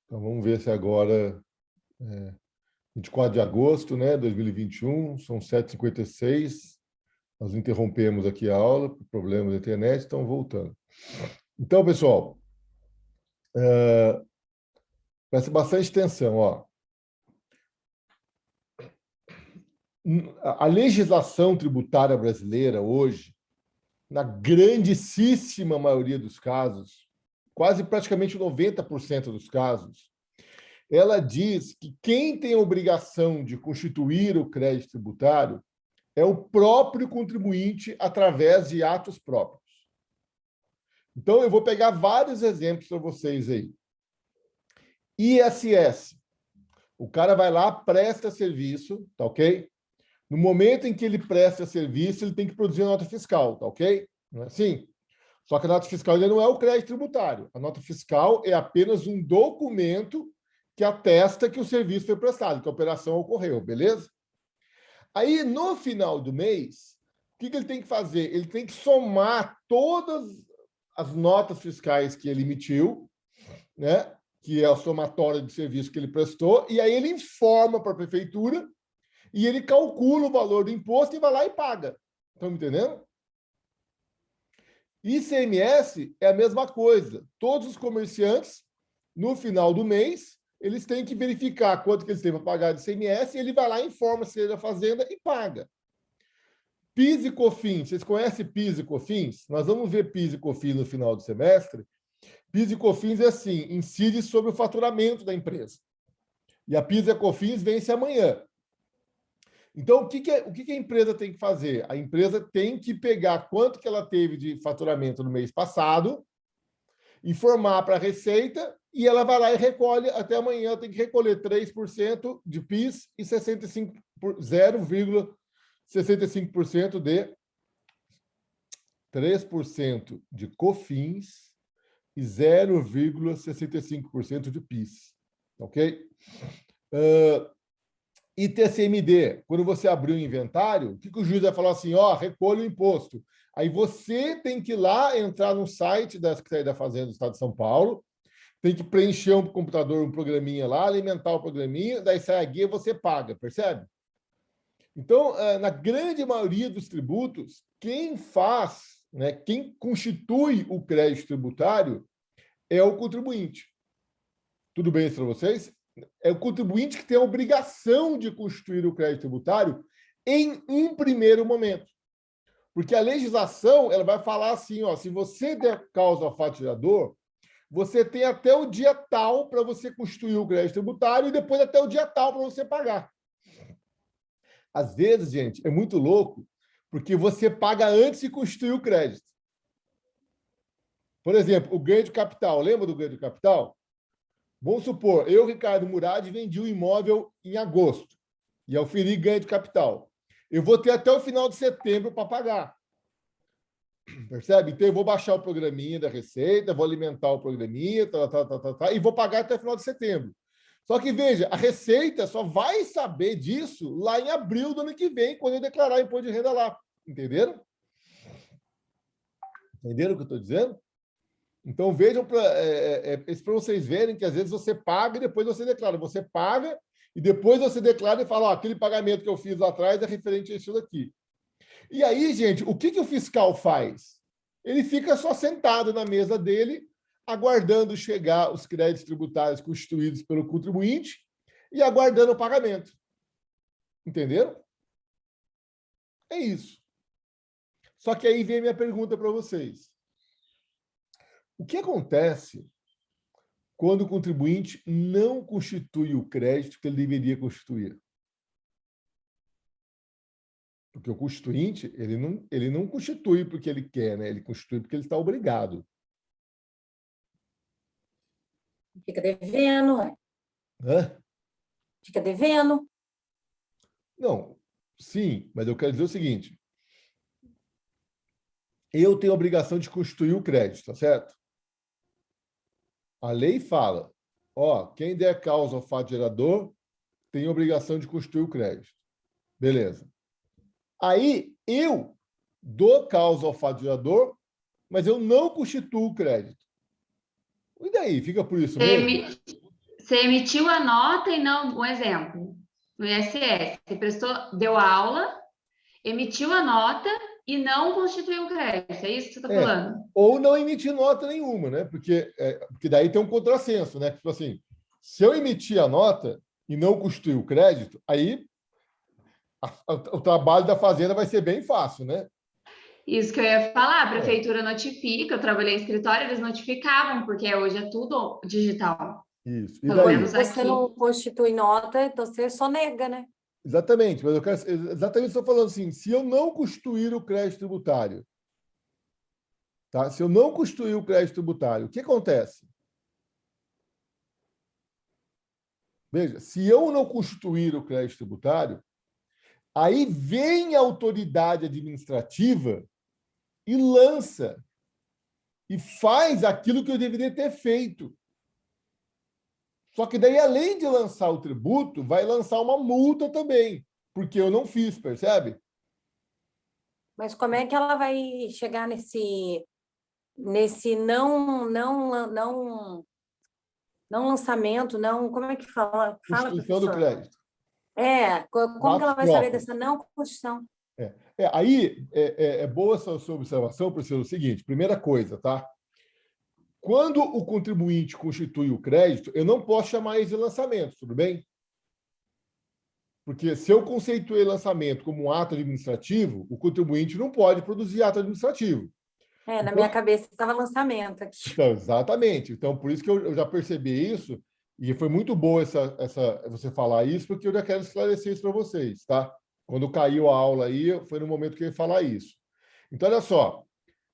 Então, vamos ver se agora, 24 de agosto, né, 2021, são 7h56. Nós interrompemos aqui a aula por problemas da internet, estão voltando. Então, pessoal, presta bastante atenção. Ó. A legislação tributária brasileira hoje, na grandíssima maioria dos casos, quase praticamente 90% dos casos, ela diz que quem tem a obrigação de constituir o crédito tributário é o próprio contribuinte através de atos próprios. Então, eu vou pegar vários exemplos para vocês aí. ISS. O cara vai lá, presta serviço, tá ok? No momento em que ele presta serviço, ele tem que produzir a nota fiscal, tá ok? Não é assim? Só que a nota fiscal ainda não é o crédito tributário. A nota fiscal é apenas um documento que atesta que o serviço foi prestado, que a operação ocorreu, beleza? Aí, no final do mês, o que ele tem que fazer? Ele tem que somar todas as notas fiscais que ele emitiu, né? Que é a somatória de serviço que ele prestou, e aí ele informa para a prefeitura e ele calcula o valor do imposto e vai lá e paga. Estão me entendendo? ICMS é a mesma coisa. Todos os comerciantes, no final do mês, eles têm que verificar quanto que eles têm para pagar de ICMS e ele vai lá e informa se da fazenda e paga. PIS e COFINS. Vocês conhecem PIS e COFINS? Nós vamos ver PIS e COFINS no final do semestre. PIS e COFINS é assim, incide sobre o faturamento da empresa. E a PIS e a COFINS vence amanhã. Então, o que a empresa tem que fazer? A empresa tem que pegar quanto que ela teve de faturamento no mês passado, informar para a Receita, e ela vai lá e recolhe, até amanhã tem que recolher 3% de PIS e 0,65% de 3% de COFINS e 0,65% de PIS. Ok? ITCMD, quando você abrir o inventário, o que o juiz vai falar assim? Ó, recolhe o imposto. Aí você tem que ir lá, entrar no site da Secretaria da Fazenda do Estado de São Paulo, tem que preencher um computador, um programinha lá, alimentar o programinha, daí sai a guia e você paga, percebe? Então, na grande maioria dos tributos, quem faz, né, quem constitui o crédito tributário é o contribuinte. Tudo bem isso para vocês? É o contribuinte que tem a obrigação de constituir o crédito tributário em um primeiro momento. Porque a legislação ela vai falar assim, ó, se você der causa ao fato gerador, você tem até o dia tal para você constituir o crédito tributário e depois até o dia tal para você pagar. Às vezes, gente, é muito louco, porque você paga antes de constituir o crédito. Por exemplo, o ganho de capital. Lembra do ganho de capital? Vamos supor, eu, Ricardo Murad, vendi um imóvel em agosto e auferi ganho de capital. Eu vou ter até o final de setembro para pagar. Percebe? Então, eu vou baixar o programinha da Receita, vou alimentar o programinha, e vou pagar até o final de setembro. Só que, veja, a Receita só vai saber disso lá em abril do ano que vem, quando eu declarar imposto de renda lá. Entenderam? Entenderam o que eu estou dizendo? Então, vejam para vocês verem que, às vezes, você paga e depois você declara. Você paga e depois você declara e fala, ó, aquele pagamento que eu fiz lá atrás é referente a isso daqui. E aí, gente, o que o fiscal faz? Ele fica só sentado na mesa dele, aguardando chegar os créditos tributários constituídos pelo contribuinte e aguardando o pagamento. Entenderam? É isso. Só que aí vem a minha pergunta para vocês. O que acontece quando o contribuinte não constitui o crédito que ele deveria constituir? Porque o constituinte, ele não constitui porque ele quer, né? Ele constitui porque ele está obrigado. Fica devendo. Hã? Fica devendo. Não, sim, mas eu quero dizer o seguinte. Eu tenho a obrigação de constituir o crédito, tá certo? A lei fala, ó, quem der causa ao fato gerador tem a obrigação de constituir o crédito. Beleza. Aí eu dou causa ao fato gerador, mas eu não constituo o crédito. daí? Fica por isso Você, mesmo? você emitiu a nota e não... Um exemplo, no ISS, você deu aula, emitiu a nota e não constituiu o crédito. É isso que você está falando? Ou não emitir nota nenhuma, né? Porque daí tem um contrassenso, né? Tipo assim, se eu emitir a nota e não constituir o crédito, aí o trabalho da fazenda vai ser bem fácil, né? Isso que eu ia falar, a prefeitura notifica, eu trabalhei em escritório, eles notificavam, porque hoje é tudo digital. Isso. E Pelo daí? menos Você aqui. não constitui nota, então você só nega, né? Exatamente, mas eu quero exatamente estou falando assim, se eu não constituir o crédito tributário, tá? Se eu não constituir o crédito tributário, o que acontece? Veja, se eu não constituir o crédito tributário, aí vem a autoridade administrativa e lança e faz aquilo que eu deveria ter feito. Só que daí, além de lançar o tributo, vai lançar uma multa também, porque eu não fiz, percebe? Mas como é que ela vai chegar nesse não lançamento, não, como é que fala? Fala, Constituição do professor. crédito. Como que ela Atos vai saber próprios. dessa não constituição? Aí é boa essa sua observação, Priscila, o seguinte: primeira coisa, tá? Quando o contribuinte constitui o crédito, eu não posso chamar isso de lançamento, tudo bem? Porque se eu conceituei lançamento como um ato administrativo, o contribuinte não pode produzir ato administrativo. Na minha cabeça estava lançamento aqui. Então, exatamente. Então, por isso que eu já percebi isso, e foi muito boa você falar isso, porque eu já quero esclarecer isso para vocês, tá? Quando caiu a aula aí, foi no momento que eu ia falar isso. Então, olha só,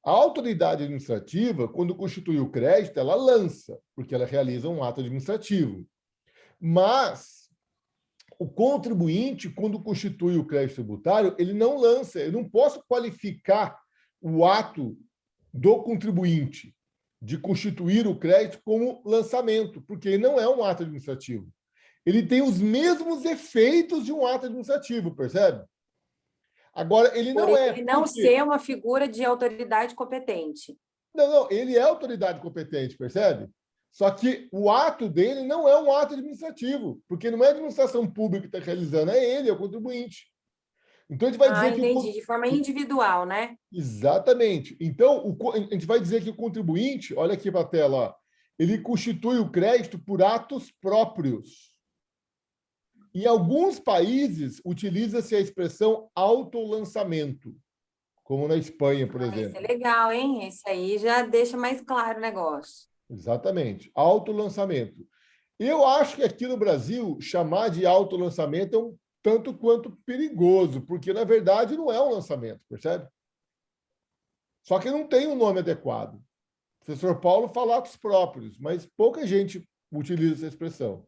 a autoridade administrativa, quando constitui o crédito, ela lança, porque ela realiza um ato administrativo. Mas o contribuinte, quando constitui o crédito tributário, ele não lança. Eu não posso qualificar o ato do contribuinte de constituir o crédito como lançamento, porque ele não é um ato administrativo. Ele tem os mesmos efeitos de um ato administrativo, percebe? Agora, ele não é. Ele não ser uma figura de autoridade competente. Não, ele é autoridade competente, percebe? Só que o ato dele não é um ato administrativo, porque não é a administração pública que está realizando, é ele, é o contribuinte. Então, a gente vai dizer entendi, de forma individual, né? Exatamente. Então, a gente vai dizer que o contribuinte, olha aqui para a tela, ó, ele constitui o crédito por atos próprios. Em alguns países, utiliza-se a expressão autolançamento, como na Espanha, por exemplo. Isso é legal, hein? Esse aí já deixa mais claro o negócio. Exatamente. Autolançamento. Eu acho que aqui no Brasil, chamar de autolançamento é um tanto quanto perigoso, porque, na verdade, não é um lançamento, percebe? Só que não tem um nome adequado. O professor Paulo fala atos próprios, mas pouca gente utiliza essa expressão.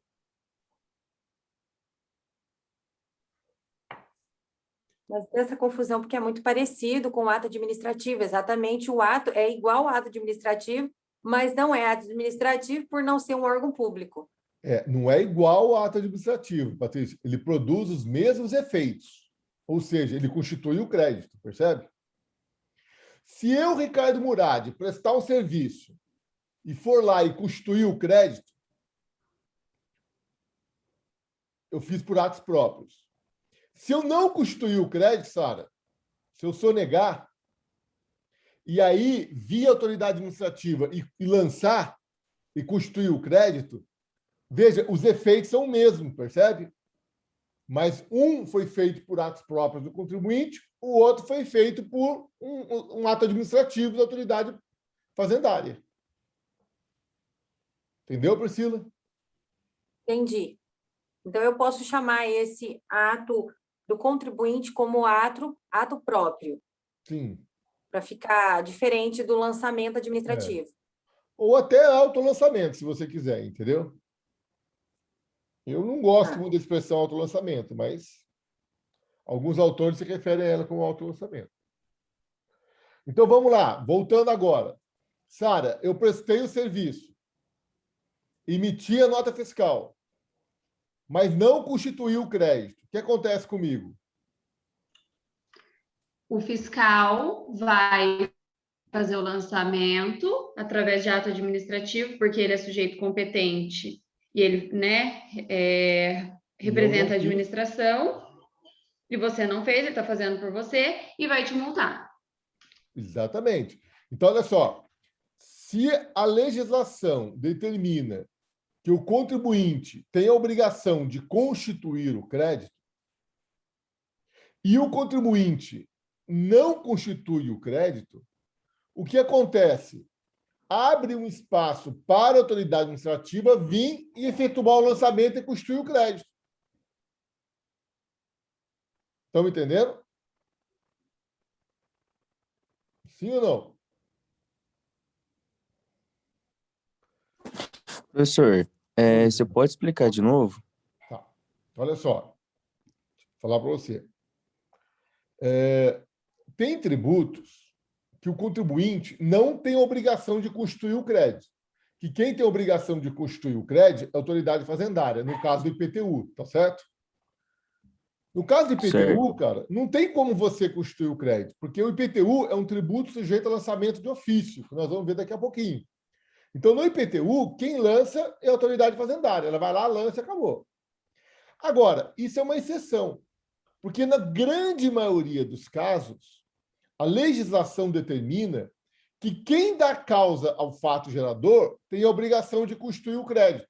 Mas tem essa confusão porque é muito parecido com o ato administrativo. Exatamente, o ato é igual ao ato administrativo, mas não é ato administrativo por não ser um órgão público. Não é igual ao ato administrativo, Patrícia. Ele produz os mesmos efeitos. Ou seja, ele constitui o crédito, percebe? Se eu, Ricardo Murad, prestar um serviço e for lá e constituir o crédito, eu fiz por atos próprios. Se eu não constituir o crédito, Sara, se eu sonegar, e aí, via autoridade administrativa e lançar e constituir o crédito, veja, os efeitos são o mesmo, percebe? Mas um foi feito por atos próprios do contribuinte, o outro foi feito por um ato administrativo da autoridade fazendária. Entendeu, Priscila? Entendi. Então, eu posso chamar esse ato do contribuinte como ato próprio. Sim. Para ficar diferente do lançamento administrativo. Ou até autolançamento, se você quiser, entendeu? Eu não gosto muito da expressão autolançamento, mas alguns autores se referem a ela como autolançamento. Então, vamos lá. Voltando agora. Sara, eu prestei o serviço, emiti a nota fiscal, mas não constituí o crédito. O que acontece comigo? O fiscal vai fazer o lançamento através de ato administrativo, porque ele é sujeito competente e ele, né, representa a administração, e você não fez, ele está fazendo por você e vai te multar. Exatamente. Então, olha só, se a legislação determina que o contribuinte tem a obrigação de constituir o crédito e o contribuinte não constitui o crédito, o que acontece? Abre um espaço para a autoridade administrativa vir e efetuar o lançamento e constituir o crédito. Estão me entendendo? Sim ou não? Professor, você pode explicar de novo? Tá. Olha só, vou falar para você. Tem tributos que o contribuinte não tem obrigação de constituir o crédito. Que quem tem obrigação de constituir o crédito é a autoridade fazendária, no caso do IPTU, tá certo? No caso do IPTU, certo, cara, não tem como você constituir o crédito, porque o IPTU é um tributo sujeito a lançamento de ofício, que nós vamos ver daqui a pouquinho. Então, no IPTU, quem lança é a autoridade fazendária. Ela vai lá, lança e acabou. Agora, isso é uma exceção, porque na grande maioria dos casos, a legislação determina que quem dá causa ao fato gerador tem a obrigação de constituir o crédito.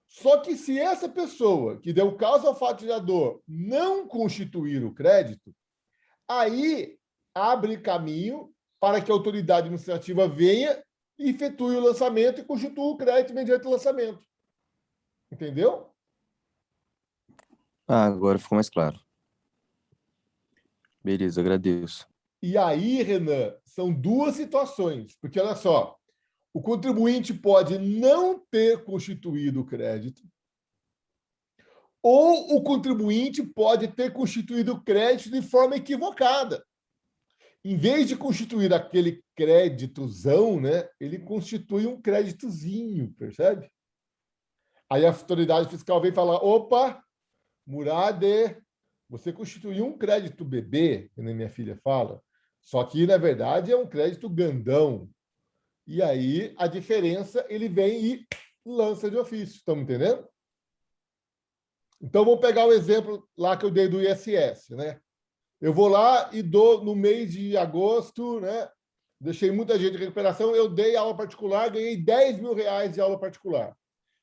Só que se essa pessoa que deu causa ao fato gerador não constituir o crédito, aí abre caminho para que a autoridade administrativa venha e efetue o lançamento e constitua o crédito mediante o lançamento. Entendeu? Agora ficou mais claro. Beleza, agradeço. E aí, Renan, são duas situações, porque olha só, o contribuinte pode não ter constituído o crédito, ou o contribuinte pode ter constituído o crédito de forma equivocada. Em vez de constituir aquele créditozão, né, ele constitui um créditozinho, percebe? Aí a autoridade fiscal vem falar, opa, Murad, você constituiu um crédito bebê, que nem minha filha fala, só que, na verdade, é um crédito grandão. E aí, a diferença, ele vem e lança de ofício. Estamos entendendo? Então, vamos pegar o exemplo lá que eu dei do ISS, né? Eu vou lá e dou, no mês de agosto, né? Deixei muita gente em recuperação, eu dei aula particular, ganhei R$10.000 de aula particular.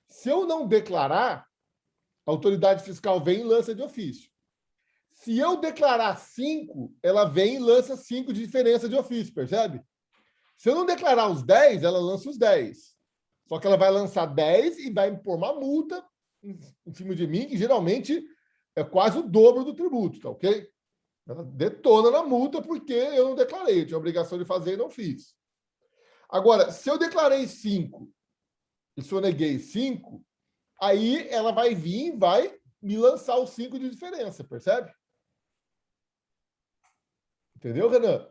Se eu não declarar, a autoridade fiscal vem e lança de ofício. Se eu declarar 5, ela vem e lança 5 de diferença de ofício, percebe? Se eu não declarar os 10, ela lança os 10. Só que ela vai lançar 10 e vai impor uma multa em cima de mim, que geralmente é quase o dobro do tributo, tá ok? Ela detona na multa porque eu não declarei, eu tinha a obrigação de fazer e não fiz. Agora, se eu declarei 5 e soneguei 5, aí ela vai vir e vai me lançar os 5 de diferença, percebe? Entendeu, Renan?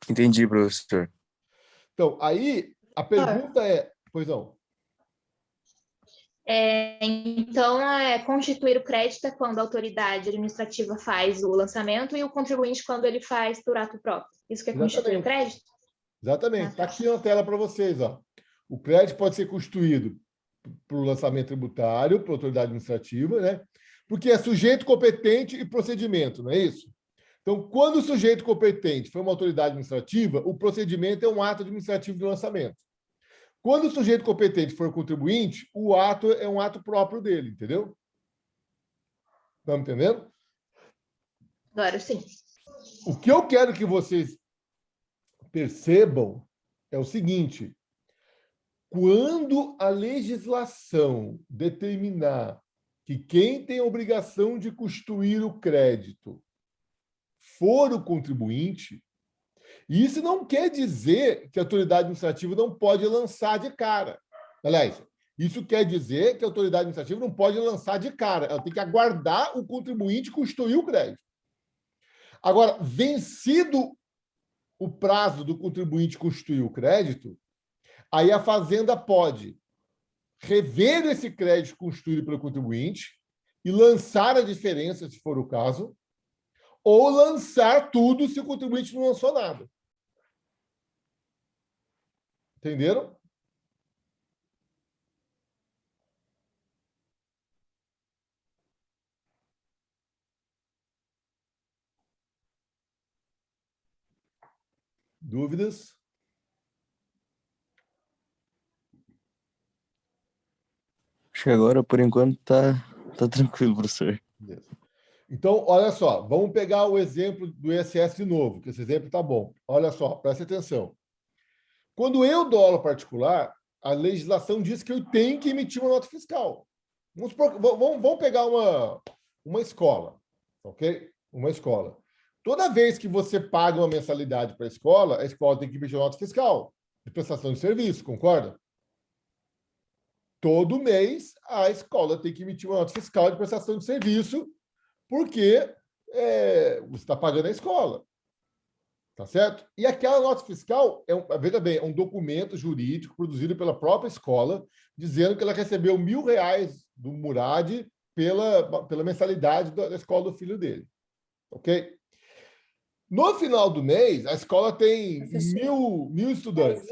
Entendi, professor. Então, aí a pergunta é... Pois não. Então, constituir o crédito é quando a autoridade administrativa faz o lançamento e o contribuinte quando ele faz por ato próprio. Isso que é constituir o crédito? Exatamente. Está aqui na tela para vocês. Ó. O crédito pode ser constituído por lançamento tributário, por autoridade administrativa, né? Porque é sujeito competente e procedimento, não é isso? Então, quando o sujeito competente for uma autoridade administrativa, o procedimento é um ato administrativo de lançamento. Quando o sujeito competente for contribuinte, o ato é um ato próprio dele, entendeu? Estamos entendendo? Agora sim. O que eu quero que vocês percebam é o seguinte: quando a legislação determinar que quem tem a obrigação de constituir o crédito for o contribuinte, isso não quer dizer que a autoridade administrativa não pode lançar de cara. Aliás, isso quer dizer que a autoridade administrativa não pode lançar de cara. Ela tem que aguardar o contribuinte constituir o crédito. Agora, vencido o prazo do contribuinte constituir o crédito, aí a Fazenda pode rever esse crédito constituído pelo contribuinte e lançar a diferença, se for o caso, ou lançar tudo se o contribuinte não lançou nada. Entenderam? Dúvidas? Acho que agora, por enquanto, tá tranquilo, professor. Então, olha só, vamos pegar o exemplo do ISS de novo, que esse exemplo está bom. Olha só, preste atenção. Quando eu dou aula particular, a legislação diz que eu tenho que emitir uma nota fiscal. Vamos pegar uma escola, ok? Uma escola. Toda vez que você paga uma mensalidade para a escola tem que emitir uma nota fiscal de prestação de serviço, concorda? Todo mês, a escola tem que emitir uma nota fiscal de prestação de serviço, porque você está pagando a escola. Tá certo? E aquela nota fiscal, veja bem, é um documento jurídico produzido pela própria escola, dizendo que ela recebeu R$ 1.000 do Murad pela mensalidade da escola do filho dele. Ok? No final do mês, a escola tem mil estudantes.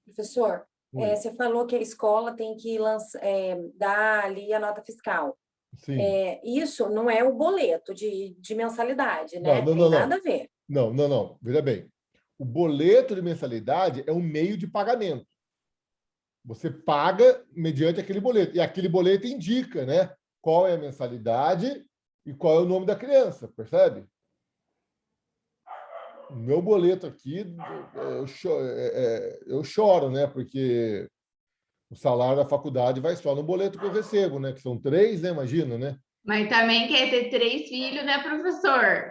Professor, você falou que a escola tem que dar ali a nota fiscal. Sim. Isso não é o boleto de mensalidade, né? Não, tem nada a ver. Não. Veja bem. O boleto de mensalidade é um meio de pagamento. Você paga mediante aquele boleto. E aquele boleto indica, né, qual é a mensalidade e qual é o nome da criança, percebe? O meu boleto aqui, eu choro, né? Porque o salário da faculdade vai só no boleto que eu recebo, né? Que são 3, né? Imagina, né? Mas também quer ter 3 filhos, né, professor?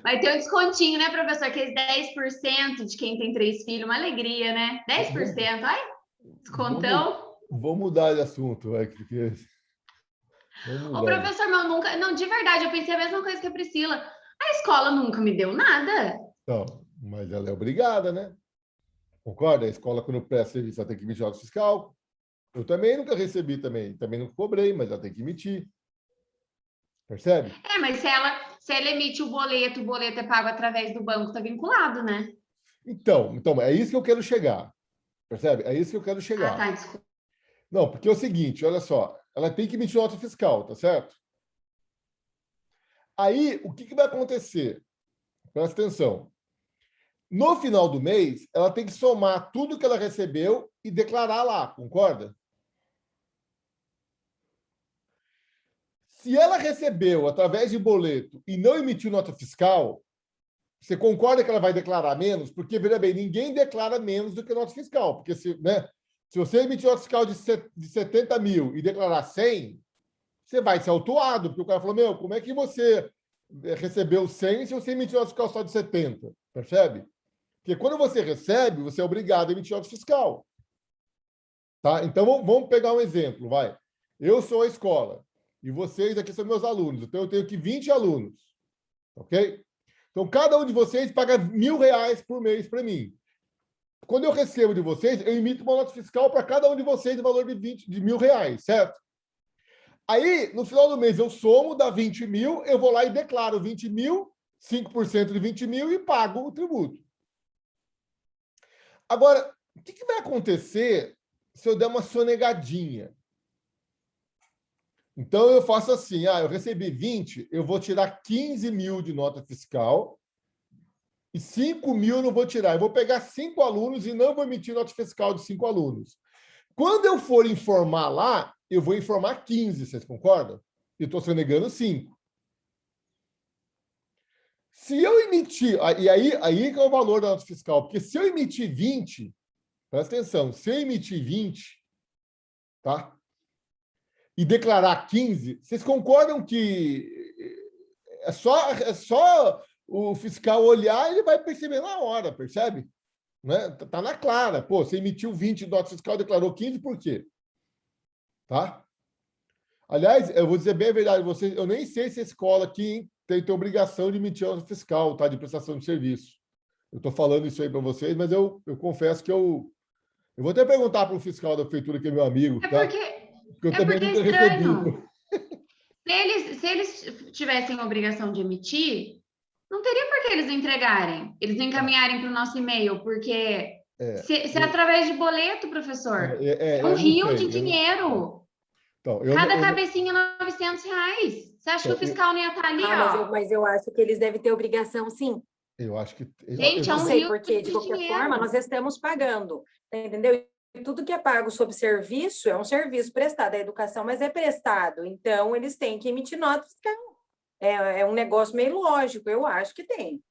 Vai ter um descontinho, né, professor? Aqueles 10% de quem tem 3 filhos, uma alegria, né? 10%, ai, descontão. Vou mudar de assunto, vai, porque... Ô, professor, mas eu nunca... Não, de verdade, eu pensei a mesma coisa que a Priscila. A escola nunca me deu nada. Não, mas ela é obrigada, né? Concorda? A escola, quando presta serviço, ela tem que emitir nota fiscal. Eu também nunca recebi também nunca cobrei, mas ela tem que emitir. Percebe? Mas se ela emite o boleto é pago através do banco, tá vinculado, né? Então, é isso que eu quero chegar. Percebe? É isso que eu quero chegar. Ah, tá, desculpa. Não, porque é o seguinte, olha só, ela tem que emitir nota fiscal, tá certo? Aí, o que vai acontecer? Presta atenção. No final do mês, ela tem que somar tudo que ela recebeu e declarar lá, concorda? Se ela recebeu através de boleto e não emitiu nota fiscal, você concorda que ela vai declarar menos? Porque, veja bem, ninguém declara menos do que nota fiscal. Porque se você emitir nota fiscal de 70 mil e declarar 100, você vai ser autuado. Porque o cara falou, como é que você recebeu 100 se você emitiu nota fiscal só de 70? Percebe? Porque quando você recebe, você é obrigado a emitir nota fiscal. Tá? Então, vamos pegar um exemplo, vai. Eu sou a escola e vocês aqui são meus alunos. Então, eu tenho aqui 20 alunos. Ok? Então, cada um de vocês paga R$ 1.000 por mês para mim. Quando eu recebo de vocês, eu emito uma nota fiscal para cada um de vocês no valor de R$ 1.000, certo? Aí, no final do mês, eu somo, dá 20 mil, eu vou lá e declaro 20 mil, 5% de 20 mil e pago o tributo. Agora, o que vai acontecer se eu der uma sonegadinha? Então, eu faço assim, eu recebi 20, eu vou tirar 15 mil de nota fiscal e 5 mil eu não vou tirar. Eu vou pegar 5 alunos e não vou emitir nota fiscal de 5 alunos. Quando eu for informar lá, eu vou informar 15, vocês concordam? Eu estou sonegando 5. Se eu emitir... E aí que é o valor da nota fiscal, porque se eu emitir 20, presta atenção, se eu emitir 20, tá? E declarar 15, vocês concordam que é só o fiscal olhar e ele vai perceber na hora, percebe? Né? Tá na clara. Pô, você emitiu 20 de nota fiscal e declarou 15, por quê? Tá? Aliás, eu vou dizer bem a verdade, eu nem sei se a escola aqui tem obrigação de emitir nota fiscal, tá? De prestação de serviço. Eu estou falando isso aí para vocês, mas eu confesso que eu Eu vou até perguntar para o fiscal da prefeitura, que é meu amigo, É tá? porque, Porque eu é também porque é nunca estranho. recebi. Se eles tivessem a obrigação de emitir, não teria por que eles não entregarem, eles não encaminharem para o nosso e-mail, porque É, se é através de boleto, professor, é um eu não rio de sei. dinheiro. Então, Cada cabecinha R$ 900. Você acha que o fiscal não ia estar ali, ó? Mas eu acho que eles devem ter obrigação, sim. eu acho que... eu Gente, é não Não um sei, rio porque, de de qualquer forma, dinheiro. nós estamos pagando, entendeu? E tudo que é pago sob serviço é um serviço prestado, a educação, mas é prestado. Então, eles têm que emitir nota fiscal. É um negócio meio lógico, eu acho que tem.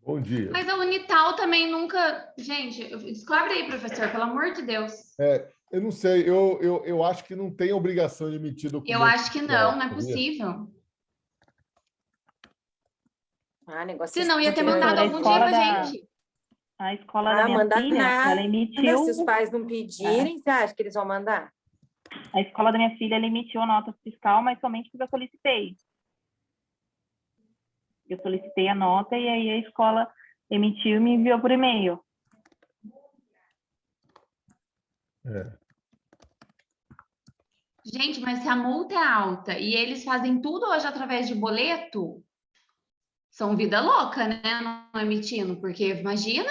Bom dia. Mas a Unital também nunca. Gente, descobre aí, professor, pelo amor de Deus. Eu não sei, eu acho que não tem obrigação de emitir Eu documento acho que oficial, não é sabia? possível. Negócio Senão ia ter estranho. mandado algum dia pra gente. A escola da minha Mandar filha, nada. ela emitiu. Se os pais não pedirem, você acha que eles vão mandar? A escola da minha filha, ela emitiu a nota fiscal, mas somente porque eu solicitei. Eu solicitei a nota e aí a escola emitiu e me enviou por e-mail. Gente, mas se a multa é alta e eles fazem tudo hoje através de boleto, são vida louca, né? Não emitindo, porque imagina.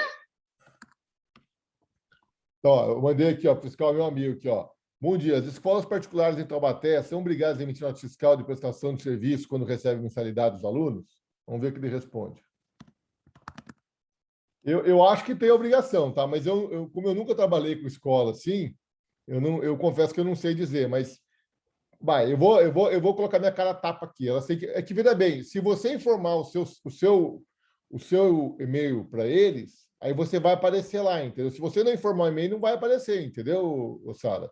Ó, eu mandei aqui, ó, fiscal meu amigo aqui, ó. Bom dia. As escolas particulares em Taubaté são obrigadas a emitir nota fiscal de prestação de serviço quando recebem mensalidade dos alunos? Vamos ver o que ele responde. Eu acho que tem obrigação, tá? Mas como eu nunca trabalhei com escola assim, eu confesso que eu não sei dizer, mas eu vou colocar minha cara a tapa aqui. Ela sei que veja bem, se você informar o seu e-mail para eles, aí você vai aparecer lá, entendeu? Se você não informar o e-mail, não vai aparecer, entendeu, Sara?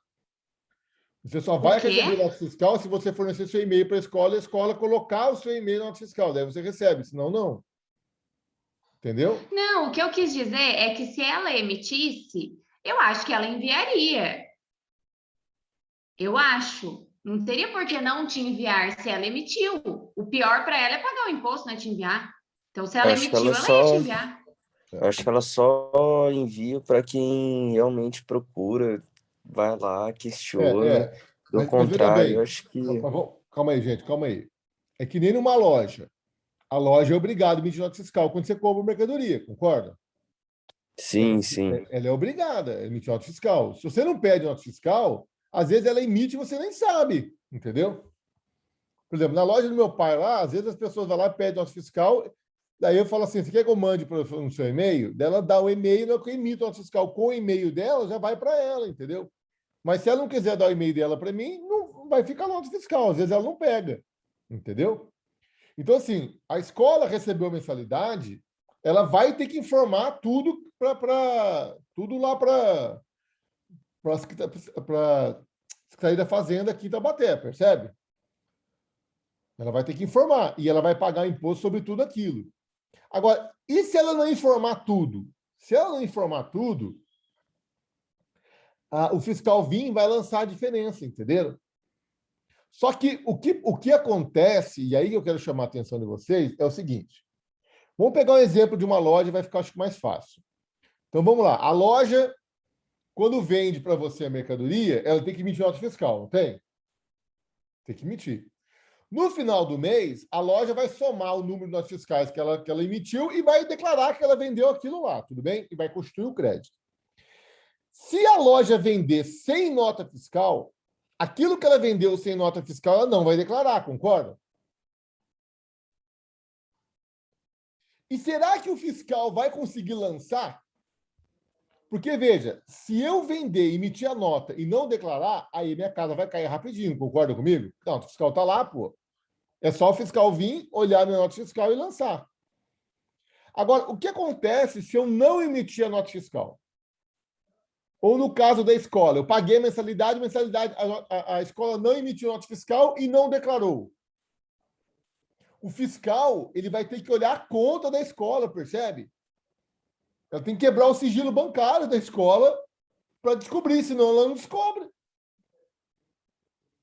Você só vai quê? receber nota fiscal se você fornecer seu e-mail para a escola colocar o seu e-mail na nota fiscal. Daí você recebe, senão não. Entendeu? Não, o que eu quis dizer é que se ela emitisse, eu acho que ela enviaria. Eu acho. Não teria por que não te enviar se ela emitiu. O pior para ela é pagar o imposto, não é te enviar. Então, se ela Acho que emitiu, ela ela ia te só, enviar. acho que ela só envia para quem realmente procura, vai lá, questiona. Do Mas veja contrário, bem, acho que calma aí, gente, calma aí. É que nem numa loja. A loja é obrigada a emitir nota fiscal quando você compra mercadoria, concorda? sim, sim. Ela é obrigada a emitir nota fiscal. Se você não pede nota fiscal, às vezes ela emite e você nem sabe, entendeu? Por exemplo, na loja do meu pai lá, às vezes as pessoas vão lá e pedem nota fiscal, daí eu falo assim, você quer que eu mande no seu e-mail? Daí ela dá o e-mail, na hora que eu emito a nota fiscal com o e-mail dela, já vai para ela, entendeu? Mas se ela não quiser dar o e-mail dela para mim, não vai ficar nota fiscal, às vezes ela não pega, entendeu? Então, assim, a escola recebeu mensalidade, ela vai ter que informar tudo tudo lá para a Secretaria da Fazenda aqui em Taubaté, percebe? Ela vai ter que informar e ela vai pagar imposto sobre tudo aquilo. Agora, e se ela não informar tudo? Se ela não informar tudo, o fiscal vir vai lançar a diferença, entendeu? Só que o que acontece, e aí eu quero chamar a atenção de vocês, é o seguinte. Vamos pegar um exemplo de uma loja, vai ficar, acho que, mais fácil. Então, vamos lá. A loja, quando vende para você a mercadoria, ela tem que emitir nota fiscal, não tem? Tem que emitir. No final do mês, a loja vai somar o número de notas fiscais que ela emitiu e vai declarar que ela vendeu aquilo lá, tudo bem? E vai constituir o crédito. Se a loja vender sem nota fiscal, aquilo que ela vendeu sem nota fiscal, ela não vai declarar, concorda? E será que o fiscal vai conseguir lançar? Porque, veja, se eu vender, emitir a nota e não declarar, aí minha casa vai cair rapidinho, concorda comigo? Não, o fiscal está lá, pô. É só o fiscal vir, olhar minha nota fiscal e lançar. Agora, o que acontece se eu não emitir a nota fiscal? Ou no caso da escola, eu paguei a mensalidade, a escola não emitiu nota fiscal e não declarou. O fiscal, ele vai ter que olhar a conta da escola, percebe? Ela tem que quebrar o sigilo bancário da escola para descobrir, senão ela não descobre.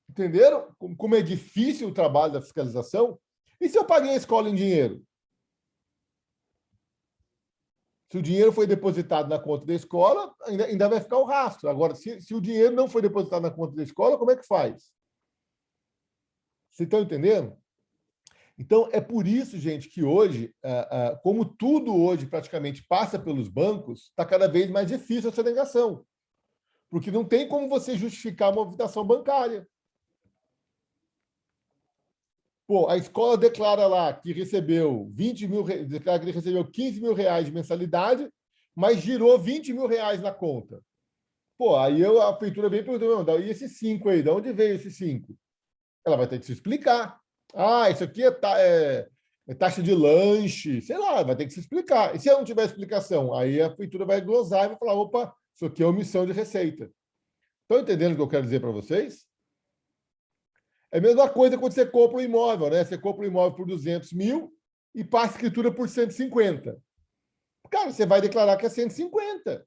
Entenderam como é difícil o trabalho da fiscalização? E se eu paguei a escola em dinheiro? Se o dinheiro foi depositado na conta da escola, ainda vai ficar o rastro. Agora, se o dinheiro não foi depositado na conta da escola, como é que faz? Vocês estão entendendo? Então, é por isso, gente, que hoje, como tudo hoje praticamente passa pelos bancos, está cada vez mais difícil essa negação. Porque não tem como você justificar uma movimentação bancária. Pô, a escola declara lá que recebeu 20 mil, declara que ele recebeu 15 mil reais de mensalidade, mas girou 20 mil reais na conta. Pô, aí a prefeitura vem perguntando, e esses 5 aí, de onde veio esses 5? Ela vai ter que se explicar. Ah, isso aqui é taxa de lanche, sei lá, vai ter que se explicar. E se ela não tiver explicação? Aí a prefeitura vai glosar e vai falar, opa, isso aqui é omissão de receita. Estão entendendo o que eu quero dizer para vocês? É a mesma coisa quando você compra um imóvel, né? Você compra um imóvel por 200 mil e passa a escritura por 150. Cara, você vai declarar que é 150.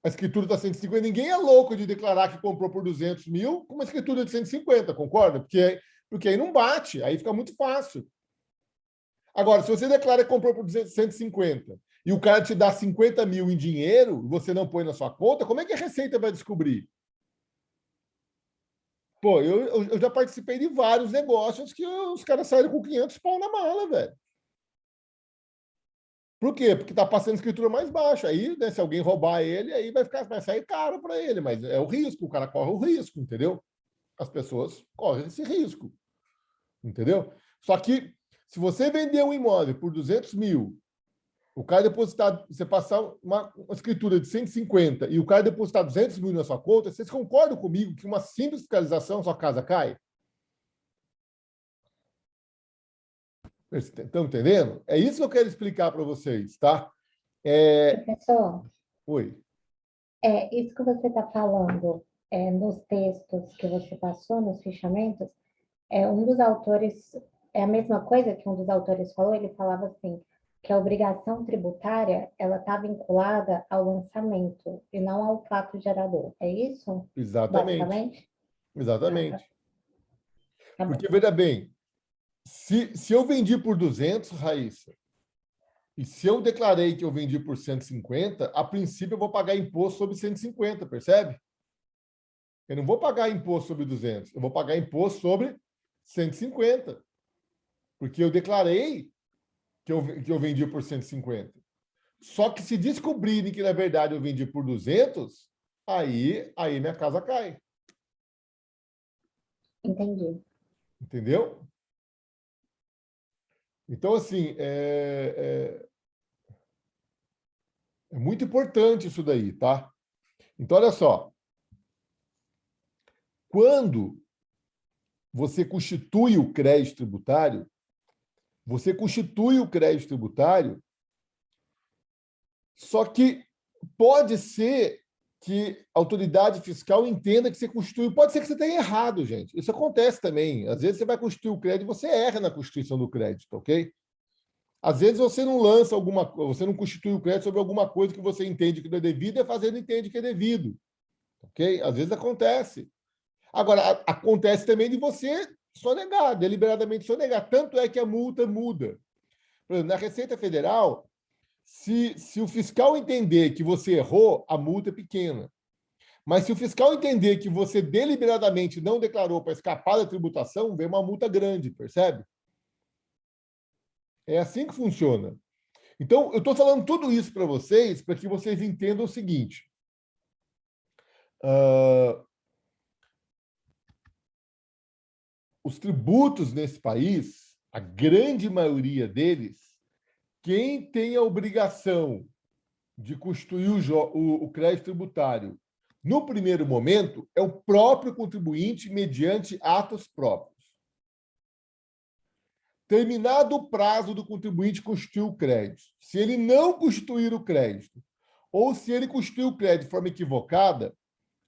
A escritura está 150. Ninguém é louco de declarar que comprou por 200 mil com uma escritura de 150, concorda? Porque aí não bate, aí fica muito fácil. Agora, se você declara que comprou por 150 e o cara te dá 50 mil em dinheiro e você não põe na sua conta, como é que a Receita vai descobrir? Pô, eu já participei de vários negócios que os caras saíram com 500 pau na mala, velho. Por quê? Porque está passando escritura mais baixa. Aí, né, se alguém roubar ele, aí vai sair caro para ele, mas é o risco, o cara corre o risco, entendeu? As pessoas correm esse risco, entendeu? Só que, se você vender um imóvel por 200 mil, o cara depositar, você passar uma escritura de 150 e o cara depositar 200 mil na sua conta, vocês concordam comigo que uma simples fiscalização sua casa cai? Estão entendendo? É isso que eu quero explicar para vocês, tá? Professor, Oi. Isso que você está falando nos textos que você passou, nos fichamentos, um dos autores, é a mesma coisa que um dos autores falou, ele falava assim, que a obrigação tributária, ela está vinculada ao lançamento e não ao fato gerador. É isso? Exatamente. Basicamente? Exatamente. Tá bom. Porque, veja bem, se eu vendi por 200, Raíssa, e se eu declarei que eu vendi por 150, a princípio eu vou pagar imposto sobre 150, percebe? Eu não vou pagar imposto sobre 200, eu vou pagar imposto sobre 150. Porque eu declarei que eu vendi por 150. Só que se descobrirem que, na verdade, eu vendi por 200, aí minha casa cai. Entendi. Entendeu? Então, assim, é muito importante isso daí, tá? Então, olha só. Quando você constitui o crédito tributário, só que pode ser que a autoridade fiscal entenda que você constituiu. Pode ser que você tenha errado, gente. Isso acontece também. Às vezes você vai constituir o crédito e você erra na constituição do crédito, ok? Às vezes você não lança você não constitui o crédito sobre alguma coisa que você entende que não é devido e a fazenda entende que é devido, ok? Às vezes acontece. Agora, acontece também de você sonegar, deliberadamente sonegar. Tanto é que a multa muda. Por exemplo, na Receita Federal, se o fiscal entender que você errou, a multa é pequena. Mas se o fiscal entender que você deliberadamente não declarou para escapar da tributação, vem uma multa grande, percebe? É assim que funciona. Então, eu estou falando tudo isso para vocês, para que vocês entendam o seguinte. Os tributos nesse país, a grande maioria deles, quem tem a obrigação de constituir o crédito tributário no primeiro momento é o próprio contribuinte mediante atos próprios. Terminado o prazo do contribuinte constituir o crédito, se ele não constituir o crédito, ou se ele constituir o crédito de forma equivocada,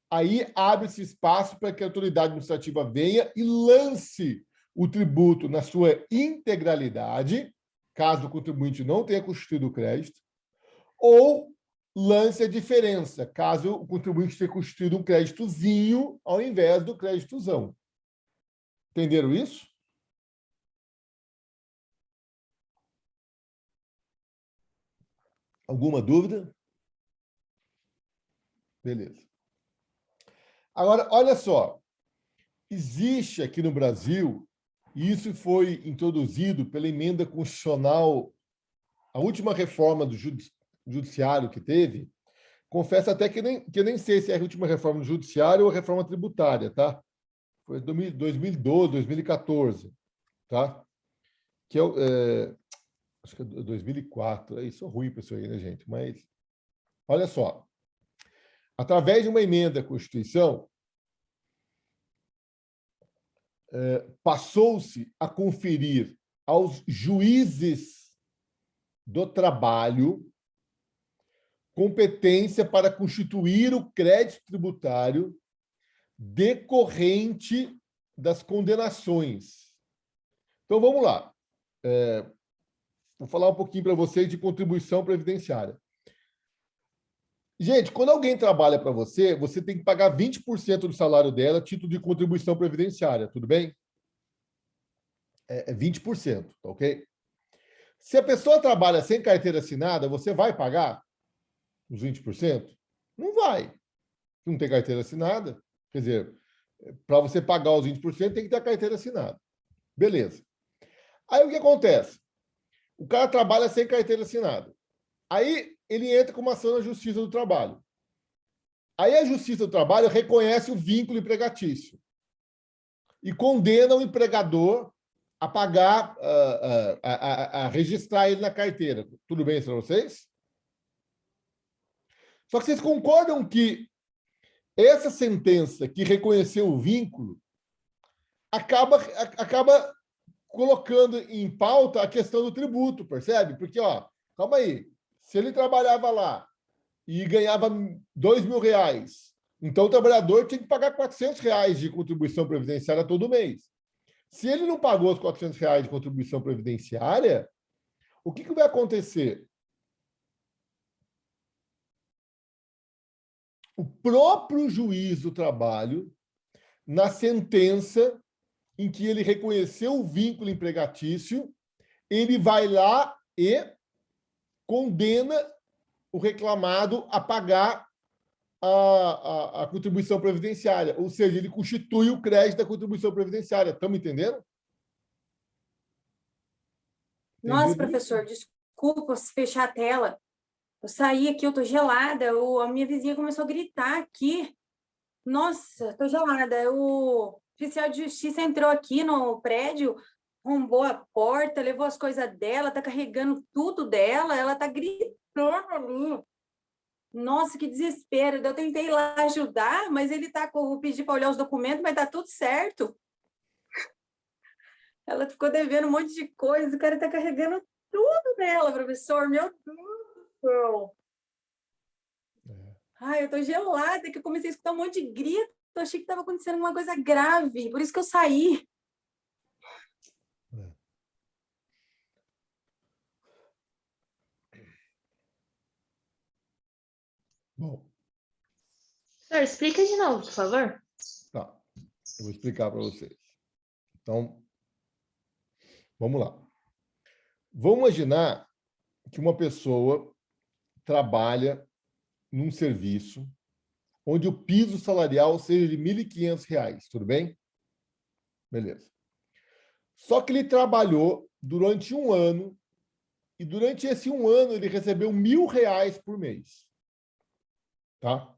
aí abre-se espaço para que a autoridade administrativa venha e lance o tributo na sua integralidade, caso o contribuinte não tenha constituído o crédito, ou lance a diferença, caso o contribuinte tenha constituído um créditozinho ao invés do créditozão. Entenderam isso? Alguma dúvida? Beleza. Agora, olha só. Existe aqui no Brasil, e isso foi introduzido pela emenda constitucional, a última reforma do judiciário que teve. Confesso até que eu nem sei se é a última reforma do judiciário ou a reforma tributária, tá? Foi 2012, 2014, tá? Que acho que é 2004. Aí sou ruim para isso aí, né, gente? Mas olha só. Através de uma emenda à Constituição, passou-se a conferir aos juízes do trabalho competência para constituir o crédito tributário decorrente das condenações. Então, vamos lá. Vou falar um pouquinho para vocês de contribuição previdenciária. Gente, quando alguém trabalha para você, você tem que pagar 20% do salário dela a título de contribuição previdenciária, tudo bem? É 20%, tá ok? Se a pessoa trabalha sem carteira assinada, você vai pagar os 20%? Não vai. Não tem carteira assinada. Quer dizer, para você pagar os 20%, tem que ter a carteira assinada. Beleza. Aí o que acontece? O cara trabalha sem carteira assinada. Aí ele entra com uma ação na Justiça do Trabalho. Aí a Justiça do Trabalho reconhece o vínculo empregatício e condena o empregador a pagar, a registrar ele na carteira. Tudo bem para vocês? Só que vocês concordam que essa sentença que reconheceu o vínculo acaba colocando em pauta a questão do tributo, percebe? Porque, calma aí, se ele trabalhava lá e ganhava R$2.000, então o trabalhador tinha que pagar R$400 de contribuição previdenciária todo mês. Se ele não pagou os R$400 de contribuição previdenciária, o que vai acontecer? O próprio juiz do trabalho, na sentença em que ele reconheceu o vínculo empregatício, ele vai lá e condena o reclamado a pagar a contribuição previdenciária, ou seja, ele constitui o crédito da contribuição previdenciária. Estamos entendendo? Nossa, professor, desculpa se fechar a tela. Eu saí aqui, eu tô gelada. A minha vizinha começou a gritar aqui. Nossa, tô gelada. O oficial de justiça entrou aqui no prédio, arrombou a porta, levou as coisas dela, tá carregando tudo dela, ela tá gritando ali. Nossa, que desespero. Eu tentei ir lá ajudar, mas ele tá com... pedir para olhar os documentos, mas tá tudo certo. Ela ficou devendo um monte de coisa, o cara tá carregando tudo dela, professor. Meu Deus do céu. Ai, eu tô gelada, que eu comecei a escutar um monte de grito. Eu achei que estava acontecendo alguma coisa grave, por isso que eu saí. Bom. Senhor, explica de novo, por favor. Tá, eu vou explicar para vocês. Então, vamos lá. Vamos imaginar que uma pessoa trabalha num serviço onde o piso salarial seja de R$1.500, tudo bem? Beleza. Só que ele trabalhou durante um ano e durante esse um ano ele recebeu R$1.000 por mês. Tá?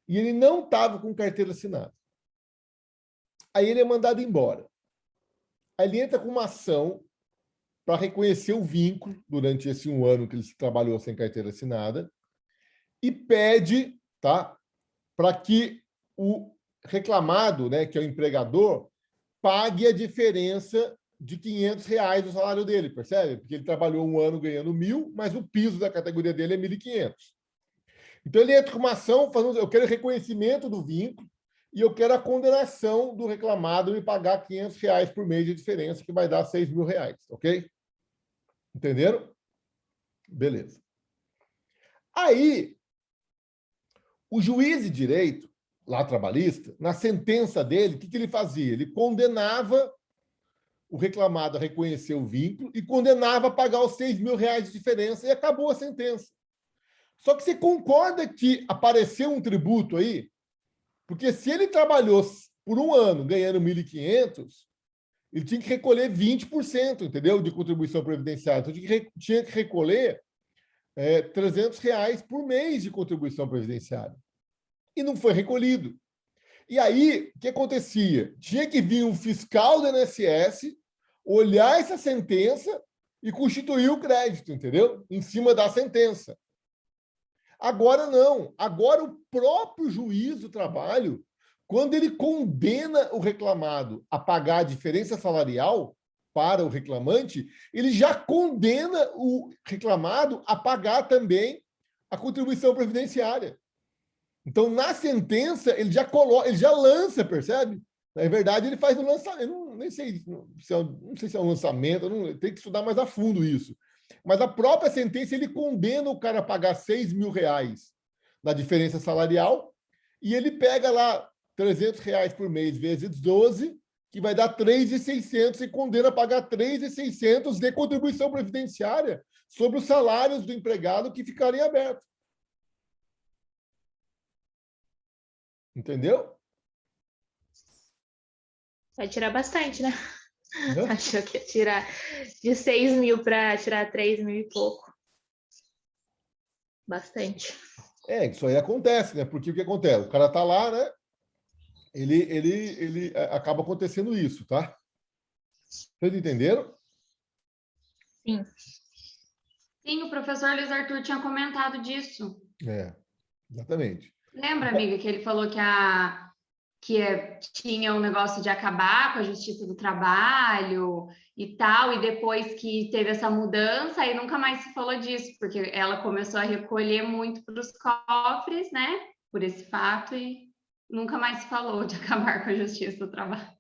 E ele não estava com carteira assinada. Aí ele é mandado embora. Aí ele entra com uma ação para reconhecer o vínculo durante esse um ano que ele trabalhou sem carteira assinada e pede, tá, para que o reclamado, né, que é o empregador, pague a diferença de R$500 do salário dele, percebe? Porque ele trabalhou um ano ganhando 1.000, mas o piso da categoria dele é 1.500. Então ele entra com uma ação falando, eu quero reconhecimento do vínculo e eu quero a condenação do reclamado me pagar R$500 por mês de diferença, que vai dar R$6.000, ok? Entenderam? Beleza. Aí, o juiz de direito, lá trabalhista, na sentença dele, o que ele fazia? Ele condenava o reclamado a reconhecer o vínculo e condenava a pagar os R$6.000 de diferença e acabou a sentença. Só que você concorda que apareceu um tributo aí? Porque se ele trabalhou por um ano ganhando 1.500, ele tinha que recolher 20%, entendeu? De contribuição previdenciária. Então, tinha que recolher R$300 por mês de contribuição previdenciária. E não foi recolhido. E aí, o que acontecia? Tinha que vir um fiscal do INSS, olhar essa sentença e constituir o crédito, entendeu? Em cima da sentença. Agora não. Agora o próprio juiz do trabalho, quando ele condena o reclamado a pagar a diferença salarial para o reclamante, ele já condena o reclamado a pagar também a contribuição previdenciária. Então, na sentença, ele já lança, percebe? Na verdade, ele faz um lançamento. Nem sei se é um lançamento, tem que estudar mais a fundo isso. Mas a própria sentença, ele condena o cara a pagar R$6.000 na diferença salarial e ele pega lá R$300 por mês vezes 12, que vai dar R$3.600 e condena a pagar R$3.600 de contribuição previdenciária sobre os salários do empregado que ficarem abertos. Entendeu? Vai tirar bastante, né? Achou que ia tirar de 6.000 para tirar 3.000 e pouco. Bastante. Isso aí acontece, né? Porque o que acontece? O cara tá lá, né? Ele acaba acontecendo isso, tá? Vocês entenderam? Sim. Sim, o professor Luiz Arthur tinha comentado disso. Exatamente. Lembra, amiga, que ele falou tinha um negócio de acabar com a Justiça do Trabalho e tal, e depois que teve essa mudança, aí nunca mais se falou disso, porque ela começou a recolher muito para os cofres, né, por esse fato, e nunca mais se falou de acabar com a Justiça do Trabalho.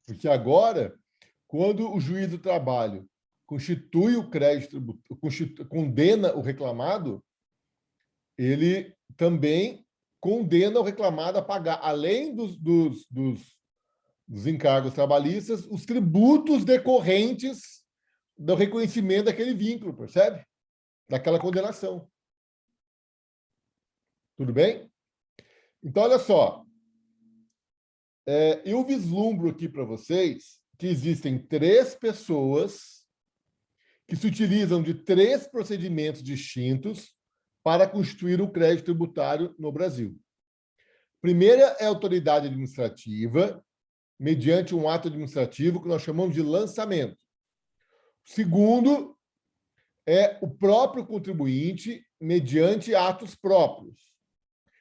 Porque agora, quando o juiz do trabalho constitui o crédito, condena o reclamado, ele também condena o reclamado a pagar, além dos encargos trabalhistas, os tributos decorrentes do reconhecimento daquele vínculo, percebe? Daquela condenação. Tudo bem? Então, olha só. Eu vislumbro aqui para vocês que existem 3 pessoas que se utilizam de 3 procedimentos distintos para constituir o crédito tributário no Brasil. Primeira é a autoridade administrativa, mediante um ato administrativo que nós chamamos de lançamento. Segundo é o próprio contribuinte, mediante atos próprios.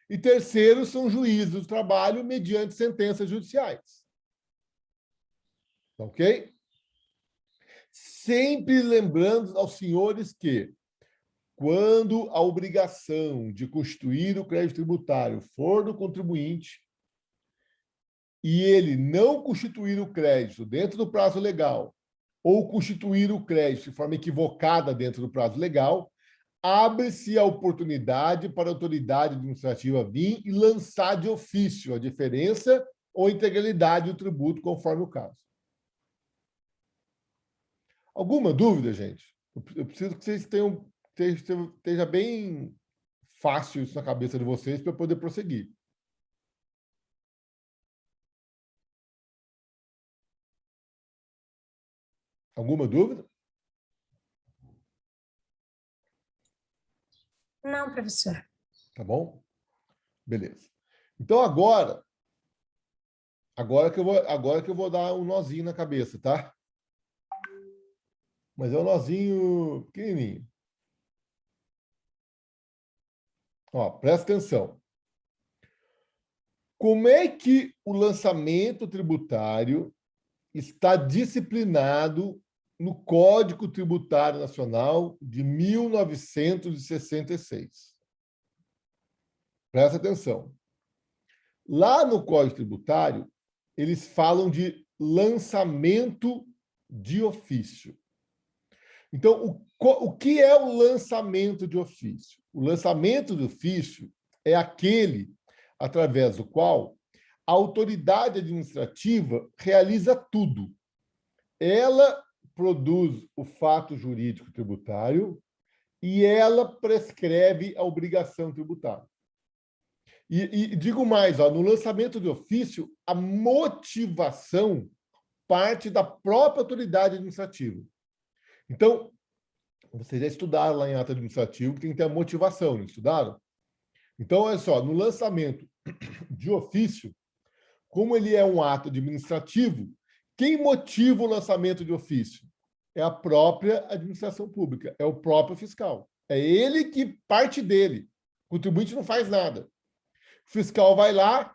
E terceiro são juízes do trabalho, mediante sentenças judiciais. Ok? Sempre lembrando aos senhores que, quando a obrigação de constituir o crédito tributário for do contribuinte e ele não constituir o crédito dentro do prazo legal ou constituir o crédito de forma equivocada dentro do prazo legal, abre-se a oportunidade para a autoridade administrativa vir e lançar de ofício a diferença ou integralidade do tributo, conforme o caso. Alguma dúvida, gente? Eu preciso que vocês esteja bem fácil isso na cabeça de vocês para eu poder prosseguir. Alguma dúvida? Não, professor. Tá bom? Beleza. Então, agora que eu vou dar um nozinho na cabeça, tá? Mas é um nozinho pequenininho. Presta atenção. Como é que o lançamento tributário está disciplinado no Código Tributário Nacional de 1966? Presta atenção. Lá no Código Tributário, eles falam de lançamento de ofício. Então, o que é o lançamento de ofício? O lançamento de ofício é aquele através do qual a autoridade administrativa realiza tudo. ela produz o fato jurídico tributário e ela prescreve a obrigação tributária. E digo mais, ó, no lançamento de ofício, a motivação parte da própria autoridade administrativa. Então, vocês já estudaram lá em ato administrativo que tem que ter a motivação, não estudaram? Então, olha só, no lançamento de ofício, como ele é um ato administrativo, quem motiva o lançamento de ofício? É a própria administração pública, é o próprio fiscal. É ele que parte dele. O contribuinte não faz nada. O fiscal vai lá,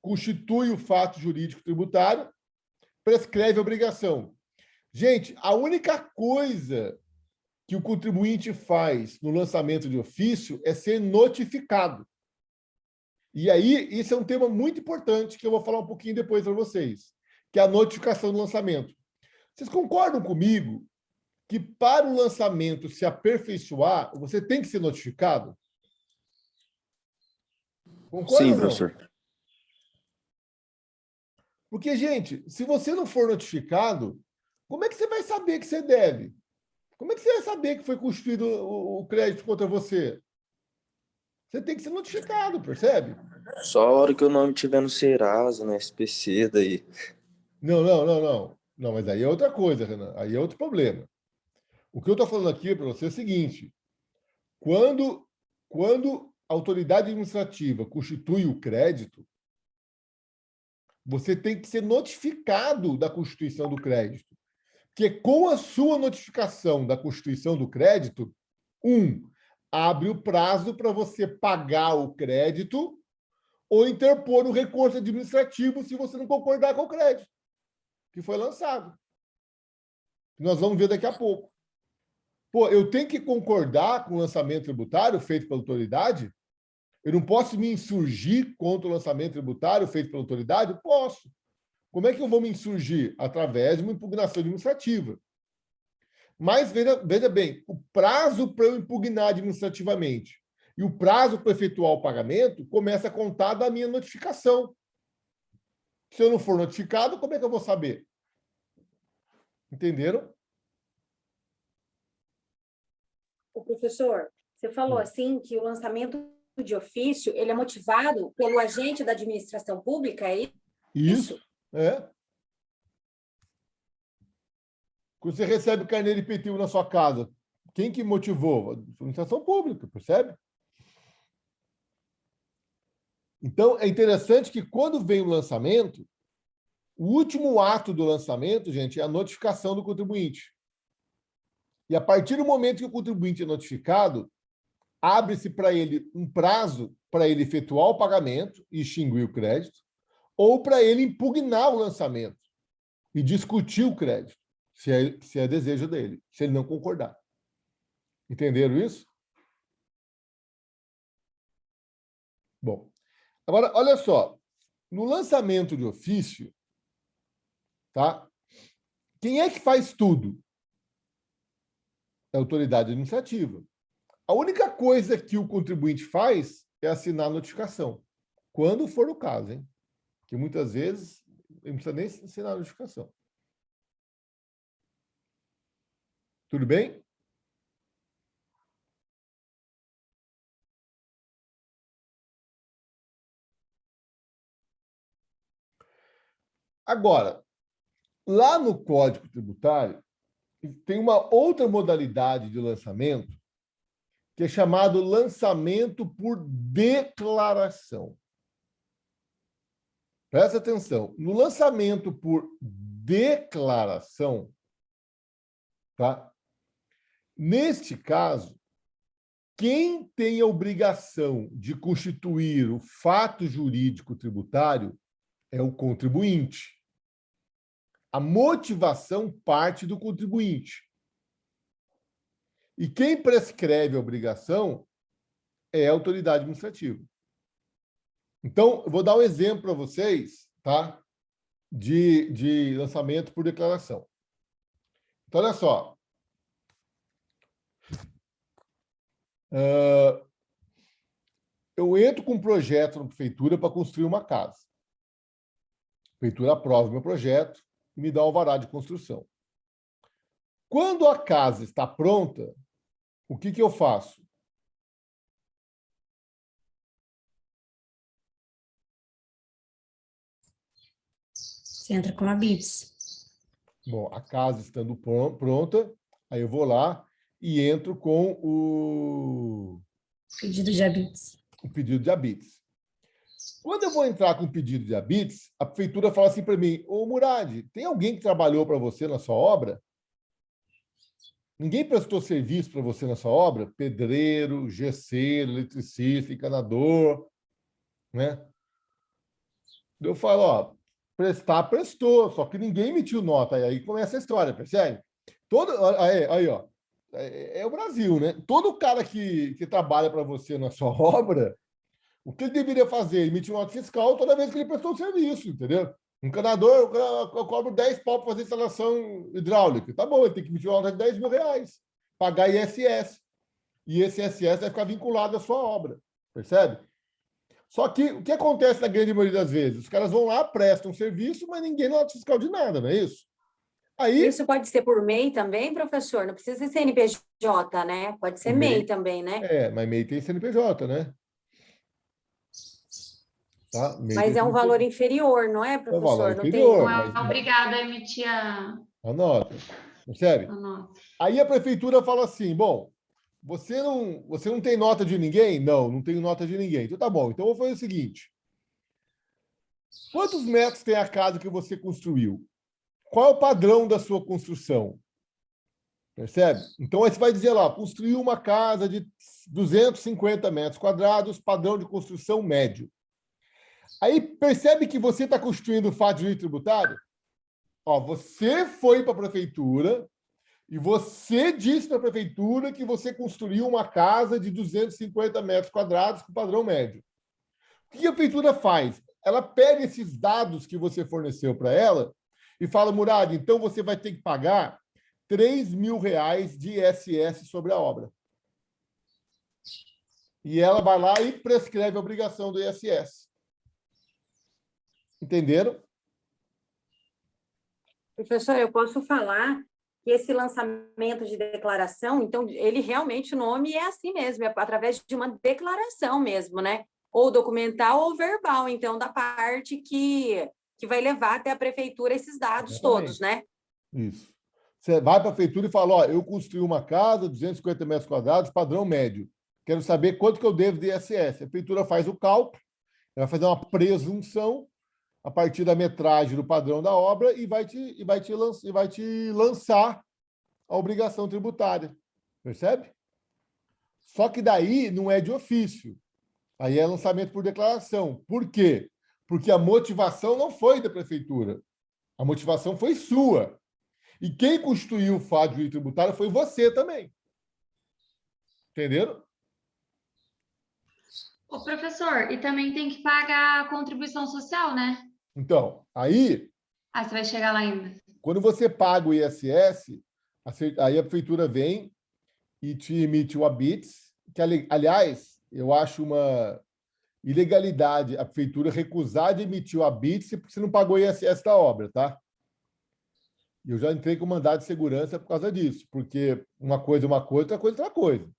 constitui o fato jurídico tributário, prescreve a obrigação. Gente, a única coisa que o contribuinte faz no lançamento de ofício é ser notificado. E aí, isso é um tema muito importante que eu vou falar um pouquinho depois para vocês, que é a notificação do lançamento. Vocês concordam comigo que para o lançamento se aperfeiçoar, você tem que ser notificado? Concorda? Sim, professor. Porque, gente, se você não for notificado, como é que você vai saber que você deve? Como é que você vai saber que foi constituído o crédito contra você? Você tem que ser notificado, percebe? Só a hora que o nome estiver no Serasa, no SPC, daí. Não. Não, mas aí é outra coisa, Renan. Aí é outro problema. O que eu estou falando aqui para você é o seguinte: quando a autoridade administrativa constitui o crédito, você tem que ser notificado da constituição do crédito. Porque com a sua notificação da constituição do crédito, abre o prazo para você pagar o crédito ou interpor um recurso administrativo se você não concordar com o crédito que foi lançado. Nós vamos ver daqui a pouco. Pô, eu tenho que concordar com o lançamento tributário feito pela autoridade? Eu não posso me insurgir contra o lançamento tributário feito pela autoridade? Eu posso. Como é que eu vou me insurgir? Através de uma impugnação administrativa. Mas, veja bem, o prazo para eu impugnar administrativamente e o prazo para efetuar o pagamento começa a contar da minha notificação. Se eu não for notificado, como é que eu vou saber? Entenderam? O professor, você falou assim que o lançamento de ofício ele é motivado pelo agente da administração pública, é isso? Isso, é. Quando você recebe o carnê de IPTU na sua casa, quem que motivou? A administração pública, percebe? Então, é interessante que quando vem o lançamento, o último ato do lançamento, gente, é a notificação do contribuinte. E a partir do momento que o contribuinte é notificado, abre-se para ele um prazo para ele efetuar o pagamento e extinguir o crédito, ou para ele impugnar o lançamento e discutir o crédito, se é desejo dele, se ele não concordar. Entenderam isso? Bom, agora, olha só. No lançamento de ofício, tá? Quem é que faz tudo? É a autoridade administrativa. A única coisa que o contribuinte faz é assinar a notificação, quando for o caso, hein? Porque muitas vezes ele não precisa nem assinar a notificação. Tudo bem? Agora, lá no Código Tributário, tem uma outra modalidade de lançamento que é chamado lançamento por declaração. Presta atenção. No lançamento por declaração, tá? Neste caso, quem tem a obrigação de constituir o fato jurídico tributário é o contribuinte. A motivação parte do contribuinte. E quem prescreve a obrigação é a autoridade administrativa. Então, eu vou dar um exemplo para vocês, tá? De lançamento por declaração. Então, olha só. Eu entro com um projeto na prefeitura para construir uma casa. A prefeitura aprova o meu projeto e me dá o alvará de construção. Quando a casa está pronta, o que eu faço? Você entra com a BITS. Bom, a casa estando pronta, aí eu vou lá e entro com o Pedido de habits. O pedido de habits. Quando eu vou entrar com o pedido de habits, a prefeitura fala assim para mim: ô Murad, tem alguém que trabalhou para você na sua obra? Ninguém prestou serviço para você na sua obra? Pedreiro, gesseiro, eletricista, encanador, né? Eu falo, ó, prestou, só que ninguém emitiu nota. Aí começa a história, percebe? Aí, ó, é o Brasil, né? Todo cara que trabalha para você na sua obra, o que ele deveria fazer? Emitir nota fiscal toda vez que ele prestou serviço, entendeu? Um encanador, eu cobro 10 pau para fazer instalação hidráulica. Tá bom, ele tem que emitir uma nota de 10 mil reais, pagar ISS. E esse ISS vai ficar vinculado à sua obra, percebe? Só que o que acontece na grande maioria das vezes? Os caras vão lá, prestam serviço, mas ninguém nota fiscal de nada, não é isso? Aí, isso pode ser por MEI também, professor? Não precisa ser CNPJ, né? Pode ser MEI também, né? Mas MEI tem CNPJ, né? Tá? Mas é um valor inferior, não é, professor? É um valor não inferior. Não é obrigado a emitir a nota. Percebe? a nota. Aí a prefeitura fala assim, bom, você não tem nota de ninguém? Não tenho nota de ninguém. Então tá bom, então eu vou fazer o seguinte. Quantos metros tem a casa que você construiu? Qual é o padrão da sua construção? Percebe? Então, aí você vai dizer lá, construiu uma casa de 250 metros quadrados, padrão de construção médio. Aí, percebe que você está constituindo o fato de juízo tributário? Ó, você foi para a prefeitura e você disse para a prefeitura que você construiu uma casa de 250 metros quadrados com padrão médio. O que a prefeitura faz? Ela pega esses dados que você forneceu para ela e fala, Murad, então você vai ter que pagar R$3.000 de ISS sobre a obra. E ela vai lá e prescreve a obrigação do ISS. Entenderam? Professor, eu posso falar que esse lançamento de declaração, então, ele realmente, o nome é assim mesmo, é através de uma declaração mesmo, né? Ou documental ou verbal, então, da parte que vai levar até a prefeitura esses dados todos, né? Isso. Você vai para a prefeitura e fala, ó, eu construí uma casa, 250 metros quadrados, padrão médio. Quero saber quanto que eu devo de ISS. A prefeitura faz o cálculo, ela vai fazer uma presunção a partir da metragem do padrão da obra e vai te lançar a obrigação tributária. Percebe? Só que daí não é de ofício. Aí é lançamento por declaração. Por quê? Porque a motivação não foi da prefeitura. A motivação foi sua. E quem constituiu o fato de juízo tributário foi você também. Entenderam? Ô, professor, e também tem que pagar a contribuição social, né? Então, aí... Ah, você vai chegar lá ainda. Quando você paga o ISS, aí a prefeitura vem e te emite o habits, que, aliás, eu acho uma ilegalidade a prefeitura recusar de emitir o habits porque você não pagou o ISS da obra, tá? E eu já entrei com mandado de segurança por causa disso, porque uma coisa é uma coisa, outra coisa é outra coisa.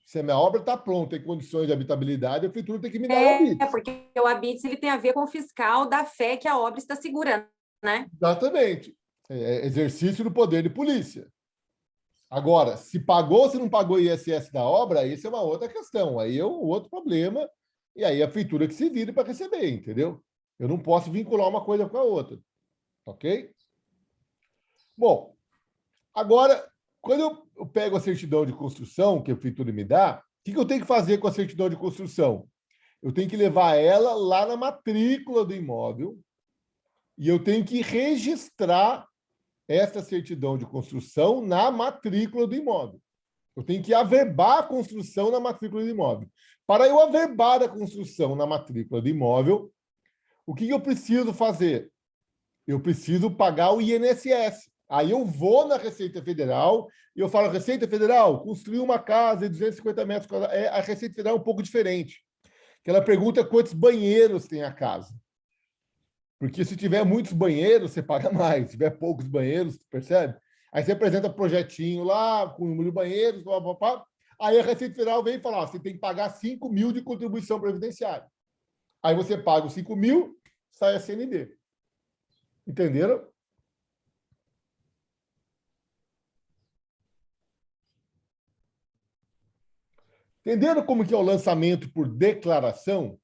Se a minha obra está pronta em condições de habitabilidade, a prefeitura tem que me dar o habits. É, porque o habits ele tem a ver com o fiscal da fé que a obra está segurando, né? Exatamente. É exercício do poder de polícia. Agora, se pagou ou se não pagou o ISS da obra, isso é uma outra questão. Aí é um outro problema, e aí a prefeitura que se vire para receber, entendeu? Eu não posso vincular uma coisa com a outra. Ok? Bom, agora, quando eu pego a certidão de construção que a prefeitura me dá, o que eu tenho que fazer com a certidão de construção? Eu tenho que levar ela lá na matrícula do imóvel e eu tenho que registrar essa certidão de construção na matrícula do imóvel. Eu tenho que averbar a construção na matrícula do imóvel. Para eu averbar a construção na matrícula do imóvel, o que eu preciso fazer? Eu preciso pagar o INSS. Aí eu vou na Receita Federal e eu falo, Receita Federal, construí uma casa de 250 metros quadrados. A Receita Federal é um pouco diferente. Que ela pergunta quantos banheiros tem a casa. Porque se tiver muitos banheiros, você paga mais. Se tiver poucos banheiros, percebe? Aí você apresenta projetinho lá, com o número de banheiros, aí a Receita Federal vem e fala, ó, você tem que pagar 5 mil de contribuição previdenciária. Aí você paga os 5 mil, sai a CND. Entenderam? Entenderam como que é o lançamento por declaração?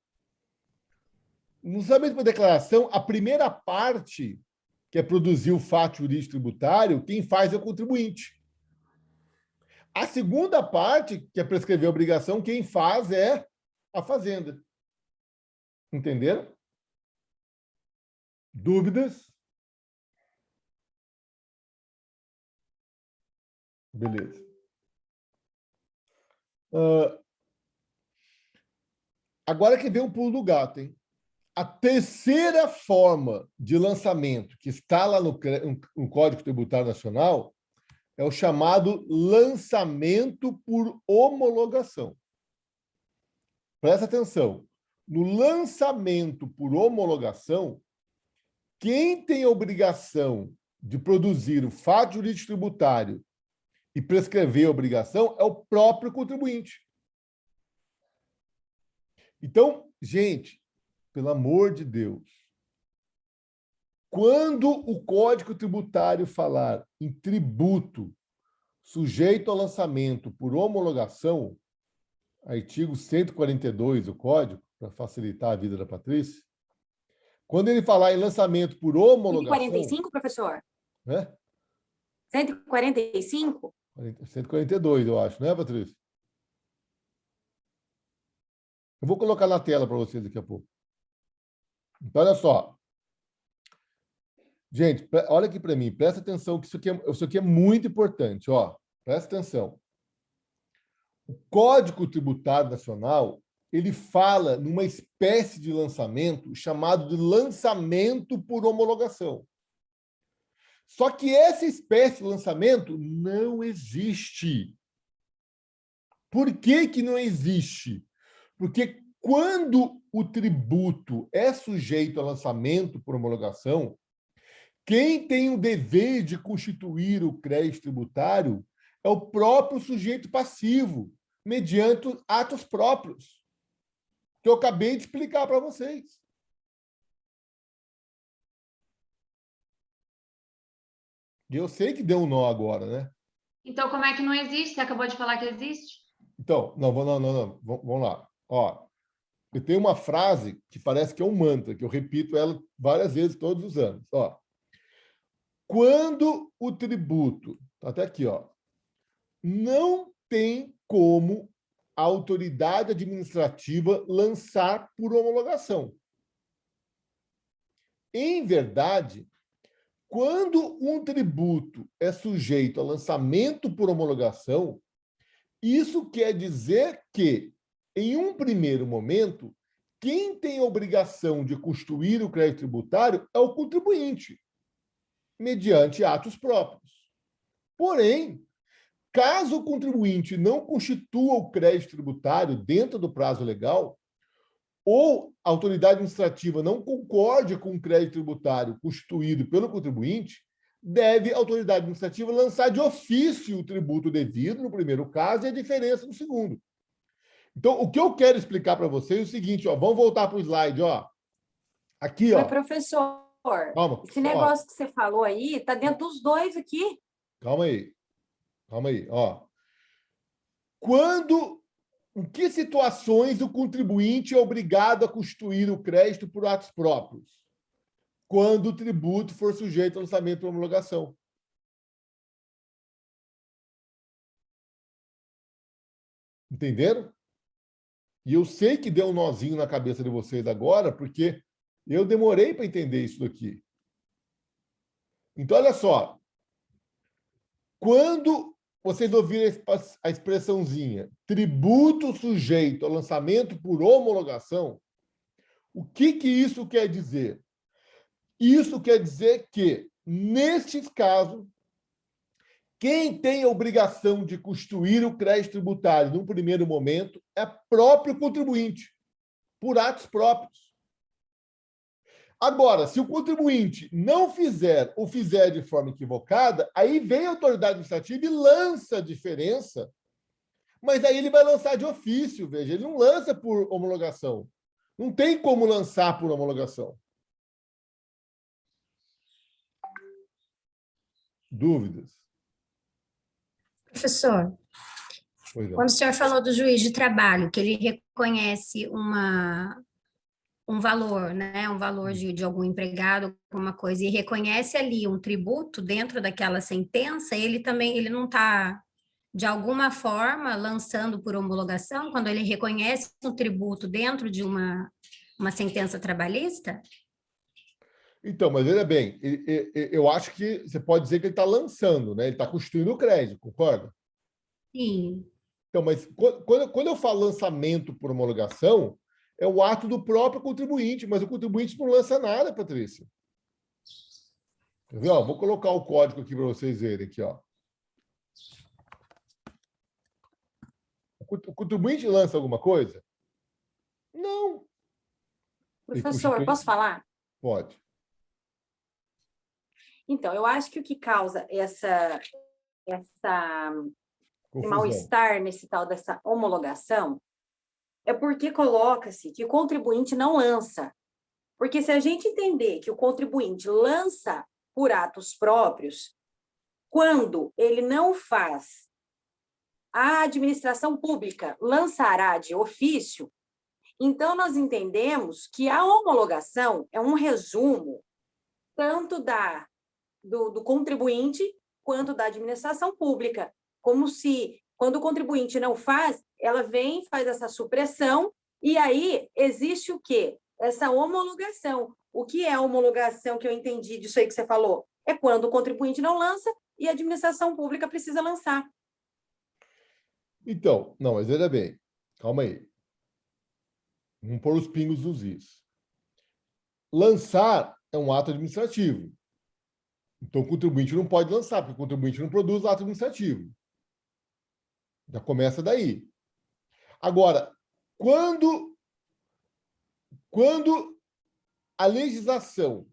No lançamento por declaração, a primeira parte, que é produzir o fato jurídico tributário, quem faz é o contribuinte. A segunda parte, que é prescrever a obrigação, quem faz é a Fazenda. Entenderam? Dúvidas? Beleza. Agora que vem o pulo do gato, hein? A terceira forma de lançamento que está lá no Código Tributário Nacional é o chamado lançamento por homologação. Presta atenção. No lançamento por homologação, quem tem a obrigação de produzir o fato jurídico tributário e prescrever a obrigação é o próprio contribuinte. Então, gente, pelo amor de Deus, quando o Código Tributário falar em tributo sujeito ao lançamento por homologação, artigo 142 do Código, para facilitar a vida da Patrícia, quando ele falar em lançamento por homologação... 145, professor? Né? 145? 142, eu acho, né, Patrícia? Eu vou colocar na tela para vocês daqui a pouco. Então, olha só. Gente, olha aqui para mim, presta atenção, que isso aqui é muito importante. Ó, presta atenção. O Código Tributário Nacional, ele fala numa espécie de lançamento chamado de lançamento por homologação. Só que essa espécie de lançamento não existe. Por que que não existe? Porque quando o tributo é sujeito a lançamento por homologação, quem tem o dever de constituir o crédito tributário é o próprio sujeito passivo, mediante atos próprios, que eu acabei de explicar para vocês. E eu sei que deu um nó agora, né? Então, como é que não existe? Você acabou de falar que existe? Então, não. Vamos lá. Ó, eu tenho uma frase que parece que é um mantra, que eu repito ela várias vezes todos os anos. Ó, quando o tributo, tá até aqui, ó, não tem como a autoridade administrativa lançar por homologação. Em verdade, quando um tributo é sujeito a lançamento por homologação, isso quer dizer que, em um primeiro momento, quem tem a obrigação de constituir o crédito tributário é o contribuinte, mediante atos próprios. Porém, caso o contribuinte não constitua o crédito tributário dentro do prazo legal, ou a autoridade administrativa não concorde com o crédito tributário constituído pelo contribuinte, deve a autoridade administrativa lançar de ofício o tributo devido no primeiro caso e a diferença no segundo. Então, o que eu quero explicar para vocês é o seguinte, ó, vamos voltar para o slide, ó. Aqui, ó. Mas, professor, calma, esse negócio que você falou aí está dentro dos dois aqui. Calma aí, ó. Em que situações o contribuinte é obrigado a constituir o crédito por atos próprios? Quando o tributo for sujeito ao lançamento por homologação. Entenderam? E eu sei que deu um nozinho na cabeça de vocês agora, porque eu demorei para entender isso daqui. Então, olha só. Quando vocês ouvirem a expressãozinha tributo sujeito ao lançamento por homologação, o que isso quer dizer? Isso quer dizer que, nestes casos, quem tem a obrigação de constituir o crédito tributário num primeiro momento é próprio contribuinte, por atos próprios. Agora, se o contribuinte não fizer ou fizer de forma equivocada, aí vem a autoridade administrativa e lança a diferença, mas aí ele vai lançar de ofício, veja, ele não lança por homologação. Não tem como lançar por homologação. Dúvidas? Professor, quando o senhor falou do juiz de trabalho, que ele reconhece um valor, né, um valor de algum empregado, alguma coisa, e reconhece ali um tributo dentro daquela sentença, ele não está, de alguma forma, lançando por homologação, quando ele reconhece um tributo dentro de uma sentença trabalhista? Então, mas veja bem, eu acho que você pode dizer que ele está lançando, né? Ele está constituindo o crédito, concorda? Sim. Então, mas quando eu falo lançamento por homologação, é o ato do próprio contribuinte, mas o contribuinte não lança nada, Patrícia. Quer ver? Ó, vou colocar o código aqui para vocês verem aqui, ó. O contribuinte lança alguma coisa? Não. Professor, posso falar? Pode. Então, eu acho que o que causa esse mal-estar nesse tal dessa homologação é porque coloca-se que o contribuinte não lança. Porque se a gente entender que o contribuinte lança por atos próprios, quando ele não faz, a administração pública lançará de ofício, então nós entendemos que a homologação é um resumo tanto do contribuinte quanto da administração pública. Como se, quando o contribuinte não faz, ela vem, faz essa supressão, e aí existe o quê? Essa homologação. O que é a homologação que eu entendi disso aí que você falou? É quando o contribuinte não lança e a administração pública precisa lançar. Então, não, mas veja bem, calma aí. Vamos pôr os pingos nos is. Lançar é um ato administrativo. Então, o contribuinte não pode lançar, porque o contribuinte não produz ato administrativo. Já começa daí. Agora, quando a legislação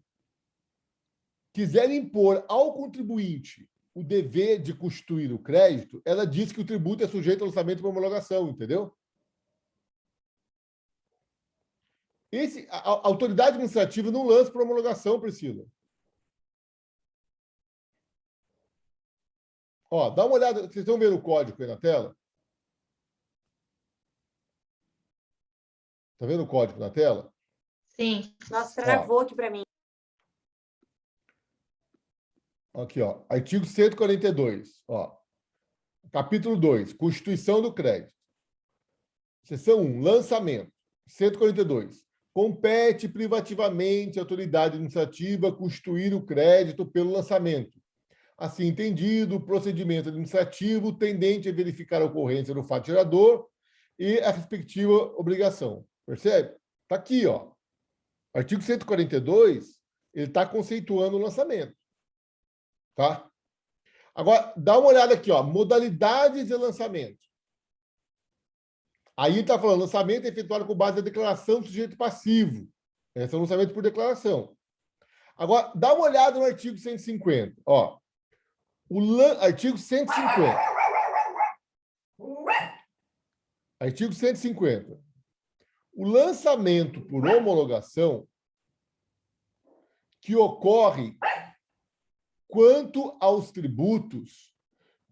quiser impor ao contribuinte o dever de constituir o crédito, ela diz que o tributo é sujeito ao lançamento por homologação, entendeu? A autoridade administrativa não lança por homologação, Priscila. Ó, dá uma olhada, vocês estão vendo o código aí na tela? Está vendo o código na tela? Sim. Nossa, travou aqui para mim. Aqui, ó, artigo 142, ó. Capítulo 2, Constituição do Crédito. Seção 1, lançamento. 142. Compete privativamente à autoridade administrativa constituir o crédito pelo lançamento. Assim entendido, o procedimento administrativo tendente a verificar a ocorrência do fato gerador e a respectiva obrigação. Percebe? Está aqui, ó. Artigo 142, ele está conceituando o lançamento. Tá? Agora, dá uma olhada aqui, ó. Modalidades de lançamento. Aí está falando, lançamento é efetuado com base na declaração do sujeito passivo. Esse é o lançamento por declaração. Agora, dá uma olhada no artigo 150. Ó. Artigo 150. Artigo 150. O lançamento por homologação que ocorre quanto aos tributos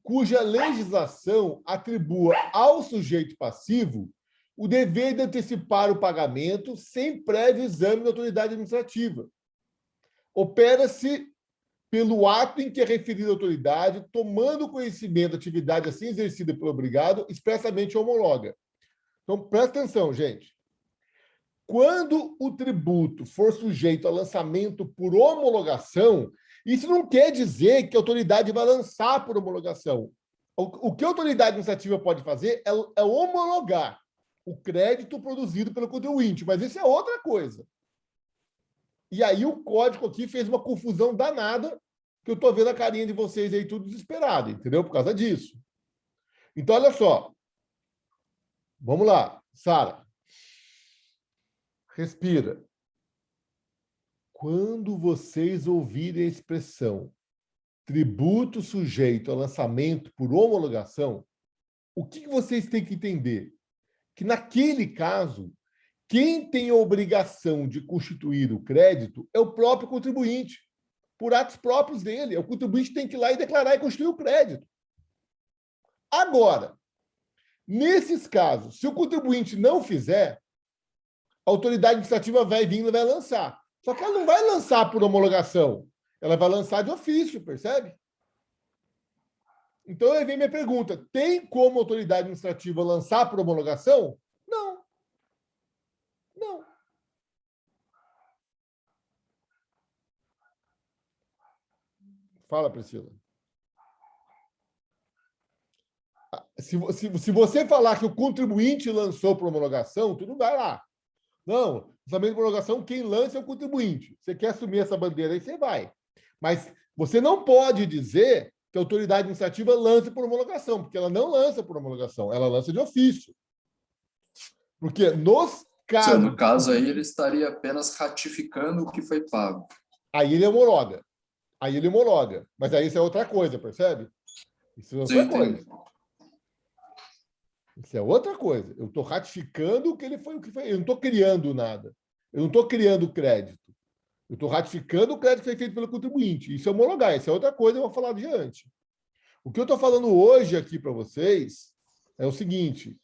cuja legislação atribua ao sujeito passivo o dever de antecipar o pagamento sem prévio exame da autoridade administrativa. Opera-se pelo ato em que é referida a autoridade, tomando conhecimento da atividade assim exercida pelo obrigado, expressamente homologa. Então, presta atenção, gente. Quando o tributo for sujeito a lançamento por homologação, isso não quer dizer que a autoridade vai lançar por homologação. O que a autoridade administrativa pode fazer é homologar o crédito produzido pelo contribuinte, mas isso é outra coisa. E aí o código aqui fez uma confusão danada, que eu estou vendo a carinha de vocês aí tudo desesperado, entendeu? Por causa disso. Então, olha só. Vamos lá, Sara. Respira. Quando vocês ouvirem a expressão tributo sujeito a lançamento por homologação, o que vocês têm que entender? Que, naquele caso, quem tem a obrigação de constituir o crédito é o próprio contribuinte, por atos próprios dele. O contribuinte tem que ir lá e declarar e constituir o crédito. Agora, nesses casos, se o contribuinte não fizer, a autoridade administrativa vai vir e vai lançar. Só que ela não vai lançar por homologação, ela vai lançar de ofício, percebe? Então, aí vem minha pergunta: tem como a autoridade administrativa lançar por homologação? Não. Não. Fala, Priscila. Se você falar que o contribuinte lançou por homologação, tudo vai lá. Não, lançamento de homologação, quem lança é o contribuinte. Você quer assumir essa bandeira aí, você vai. Mas você não pode dizer que a autoridade administrativa lance por homologação, porque ela não lança por homologação, ela lança de ofício. Porque nos casos... No caso aí, ele estaria apenas ratificando o que foi pago. Aí ele homologa. Mas aí isso é outra coisa, percebe? Isso é outra coisa. Isso é outra coisa. Eu estou ratificando o que ele foi. Eu não estou criando nada. Eu não estou criando crédito. Eu estou ratificando o crédito que foi feito pelo contribuinte. Isso é homologar. Isso é outra coisa, eu vou falar adiante. O que eu estou falando hoje aqui para vocês é o seguinte: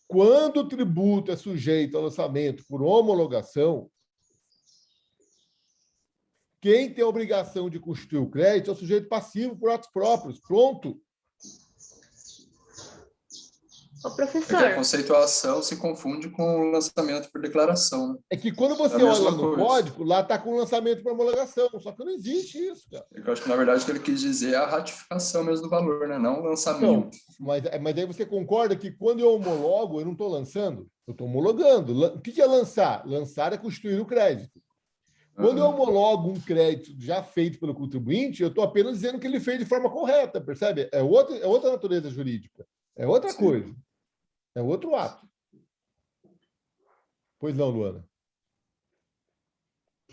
quando o tributo é sujeito ao lançamento por homologação, quem tem a obrigação de constituir o crédito é o sujeito passivo por atos próprios. Pronto. Ô, professor. É que a conceituação se confunde com o lançamento por declaração. Né? É que quando você olha no código, lá está com lançamento por homologação, só que não existe isso, cara. Eu acho que, na verdade, o que ele quis dizer é a ratificação mesmo do valor, né? Não o lançamento. Então, mas aí você concorda que quando eu homologo, eu não estou lançando? Eu estou homologando. O que é lançar? Lançar é constituir o crédito. Quando eu homologo um crédito já feito pelo contribuinte, eu estou apenas dizendo que ele fez de forma correta, percebe? É outra natureza jurídica. É outra coisa. É outro ato. Pois não, Luana?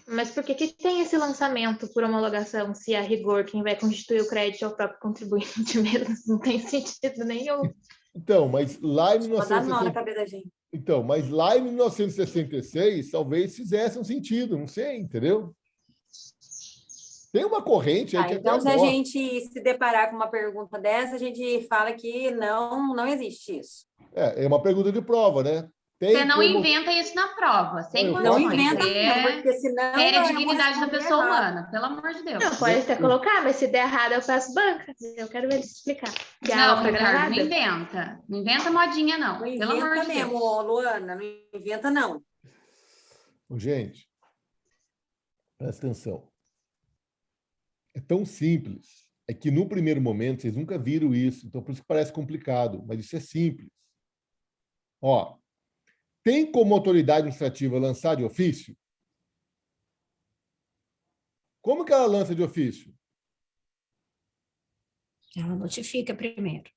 Mas por que tem esse lançamento por homologação, se a rigor quem vai constituir o crédito é o próprio contribuinte mesmo? Não tem sentido nenhum. Então, mas lá em 1966... Então, mas lá em 1966, talvez fizesse um sentido, não sei, entendeu? Tem uma corrente aí que então, se a gente se deparar com uma pergunta dessa, a gente fala que não existe isso. É uma pergunta de prova, né? Você não inventa isso na prova, sem condições. Não inventa, porque senão... É a dignidade da pessoa humana, pelo amor de Deus. Não, pode até colocar, mas se der errado, eu faço banca. Eu quero ver ele explicar. Não, Ricardo, não inventa. Não inventa modinha, não. Não pelo amor de mesmo, Deus. Luana, não inventa, não. Gente, presta atenção. É tão simples. É que, no primeiro momento, vocês nunca viram isso. Então, por isso que parece complicado. Mas isso é simples. Ó, tem como autoridade administrativa lançar de ofício? Como que ela lança de ofício? Ela notifica primeiro.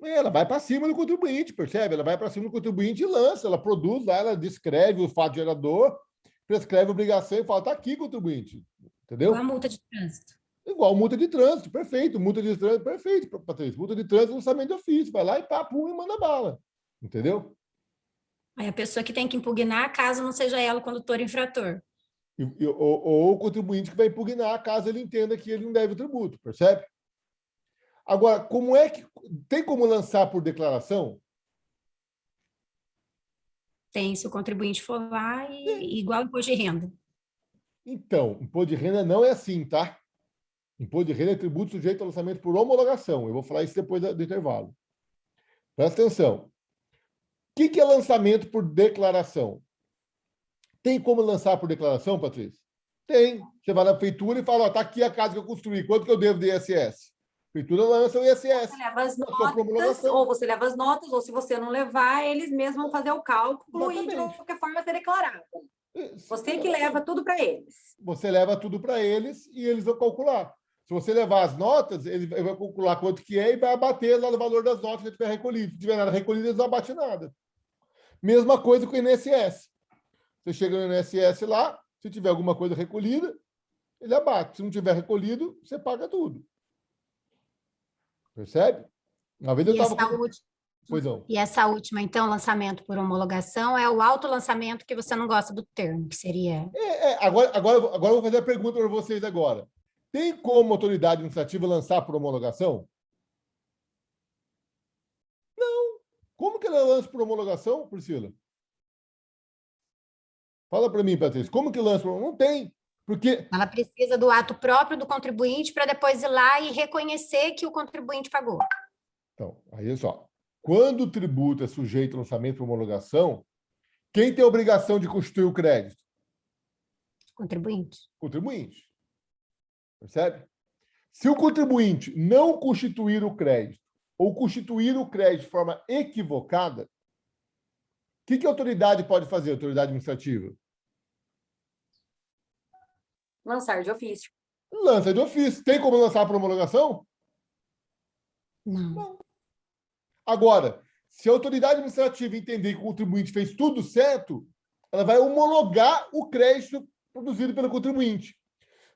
Ela vai para cima do contribuinte, percebe? Ela vai para cima do contribuinte e lança. Ela produz lá, ela descreve o fato gerador, prescreve a obrigação e fala, está aqui, contribuinte. Entendeu? Igual a multa de trânsito. Igual multa de trânsito, perfeito. Multa de trânsito, perfeito, Patrícia. Multa de trânsito, lançamento de ofício. Vai lá e pá, pum, e manda bala. Entendeu? Aí a pessoa que tem que impugnar, caso não seja ela o condutor infrator. Ou o contribuinte que vai impugnar, caso ele entenda que ele não deve o tributo, percebe? Agora, como é que... Tem como lançar por declaração? Tem, se o contribuinte for lá e igual imposto de renda. Então, imposto de renda não é assim, tá? Imposto de renda é tributo sujeito ao lançamento por homologação. Eu vou falar isso depois do intervalo. Presta atenção. O que é lançamento por declaração? Tem como lançar por declaração, Patrícia? Tem. Você vai na prefeitura e fala, está aqui a casa que eu construí, quanto que eu devo de ISS? A prefeitura lança o ISS. Você leva as notas, ou você leva as notas, ou se você não levar, eles mesmos vão fazer o cálculo. Exatamente. E de qualquer forma ser declarado. Você que leva tudo para eles. Você leva tudo para eles e eles vão calcular. Se você levar as notas, ele vai calcular quanto que é e vai abater lá no valor das notas que tiver recolhido. Se tiver nada recolhido, eles não abatem nada. Mesma coisa com o INSS. Você chega no INSS lá, Se tiver alguma coisa recolhida, ele abate. Se não tiver recolhido, você paga tudo. Percebe? Uma vez eu estava... Pois não. E essa última, então, lançamento por homologação, é o autolançamento que você não gosta do termo, que seria... Agora eu vou fazer a pergunta para vocês agora. Tem como a autoridade administrativa lançar por homologação? Não. Como que ela lança por homologação, Priscila? Fala para mim, Patrícia. Como que lança por homologação? Não tem. Porque... Ela precisa do ato próprio do contribuinte para depois ir lá e reconhecer que o contribuinte pagou. Então, aí é só. Quando o tributo é sujeito ao lançamento por homologação, quem tem a obrigação de constituir o crédito? Contribuinte. Contribuinte. Percebe? Se o contribuinte não constituir o crédito ou constituir o crédito de forma equivocada, o que a autoridade pode fazer, a autoridade administrativa? Lançar de ofício. Lança de ofício. Tem como lançar por homologação? Não. Agora, se a autoridade administrativa entender que o contribuinte fez tudo certo, ela vai homologar o crédito produzido pelo contribuinte.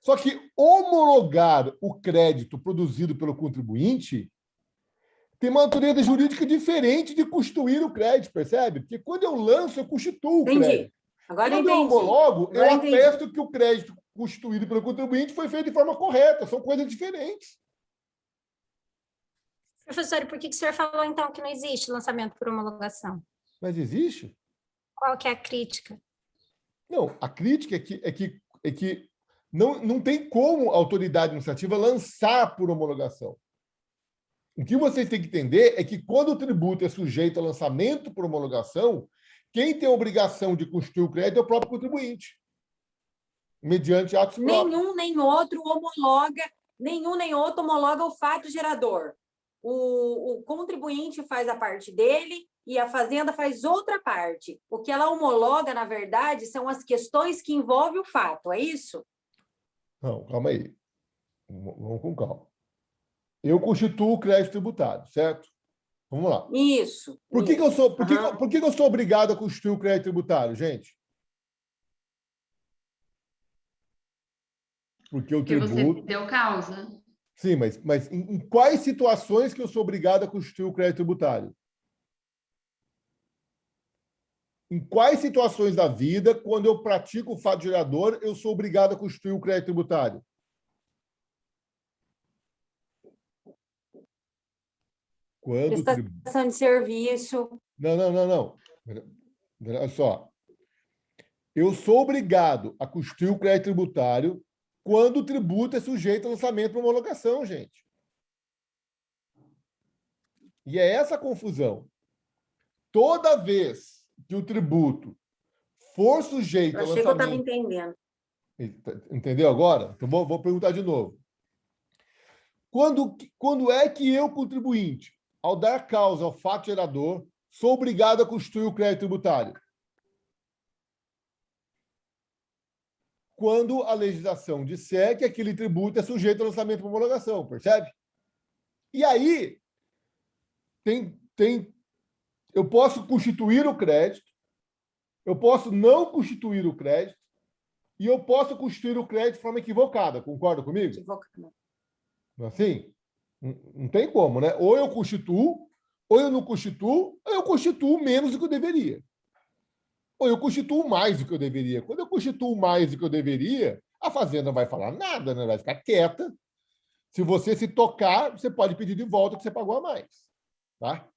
Só que homologar o crédito produzido pelo contribuinte tem uma natureza jurídica diferente de constituir o crédito, percebe? Porque quando eu lanço, eu constituo o crédito. Agora quando eu homologo, eu atesto que o crédito constituído pelo contribuinte foi feito de forma correta. São coisas diferentes. Professor, e por que o senhor falou, então, que não existe lançamento por homologação? Mas existe? Qual que é a crítica? Não, a crítica é que não tem como a autoridade administrativa lançar por homologação. O que vocês têm que entender é que quando o tributo é sujeito a lançamento por homologação, quem tem a obrigação de constituir o crédito é o próprio contribuinte, mediante atos próprios. Nenhum nem outro homologa o fato gerador. O contribuinte faz a parte dele e a fazenda faz outra parte. O que ela homologa, na verdade, são as questões que envolvem o fato, é isso? Não, calma aí. Vamos com calma. Eu constituo o crédito tributário, certo? Vamos lá. Isso. Por que eu sou obrigado a constituir o crédito tributário, gente? Porque o tributo... você deu causa. Sim, mas em quais situações que eu sou obrigado a constituir o crédito tributário? Em quais situações da vida, quando eu pratico o fato gerador, eu sou obrigado a constituir o crédito tributário? Quando prestação de serviço. Não. Olha só. Eu sou obrigado a constituir o crédito tributário quando o tributo é sujeito a lançamento por homologação, gente. E é essa a confusão. Toda vez que o tributo for sujeito a lançamento... Eu achei que eu estava entendendo. Entendeu agora? Então, vou perguntar de novo. Quando é que eu, contribuinte, ao dar causa ao fato gerador, sou obrigado a constituir o crédito tributário? Quando a legislação disser que aquele tributo é sujeito a lançamento por homologação, percebe? E aí, eu posso constituir o crédito, eu posso não constituir o crédito, e eu posso constituir o crédito de forma equivocada. Concorda comigo? Equivocada. Assim? Não tem como, né? Ou eu constituo, ou eu não constituo, ou eu constituo menos do que eu deveria. Ou eu constituo mais do que eu deveria. Quando eu constituo mais do que eu deveria, a fazenda não vai falar nada, né? Vai ficar quieta. Se você se tocar, você pode pedir de volta que você pagou a mais. Tá?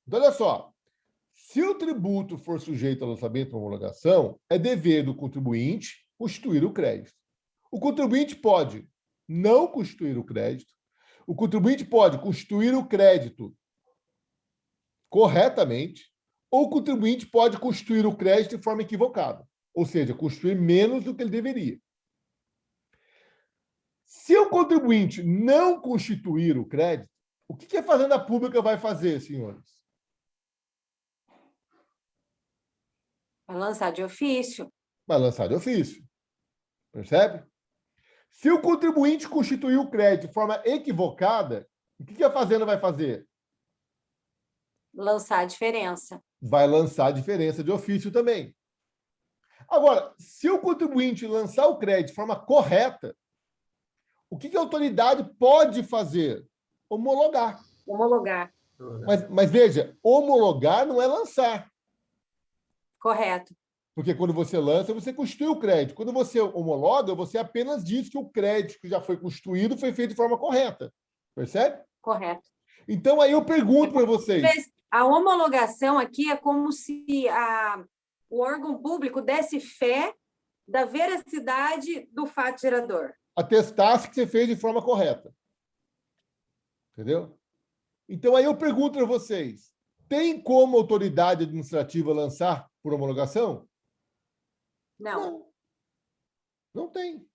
Então, olha só. Se o tributo for sujeito ao lançamento ou homologação, é dever do contribuinte constituir o crédito. O contribuinte pode não constituir o crédito. O contribuinte pode constituir o crédito corretamente, ou o contribuinte pode constituir o crédito de forma equivocada, ou seja, constituir menos do que ele deveria. Se o contribuinte não constituir o crédito, o que a Fazenda Pública vai fazer, senhores? Vai lançar de ofício. Vai lançar de ofício. Percebe? Se o contribuinte constituir o crédito de forma equivocada, o que a Fazenda vai fazer? Lançar a diferença. Vai lançar a diferença de ofício também. Agora, se o contribuinte lançar o crédito de forma correta, o que a autoridade pode fazer? Homologar. Homologar. Mas veja, homologar não é lançar. Correto. Porque quando você lança, você constitui o crédito. Quando você homologa, você apenas diz que o crédito que já foi constituído foi feito de forma correta. Percebe? Correto. Então, aí eu pergunto para vocês. A homologação aqui é como se o órgão público desse fé da veracidade do fato gerador. Atestasse que você fez de forma correta. Entendeu? Então, aí eu pergunto para vocês, tem como a autoridade administrativa lançar por homologação? Não. Não tem.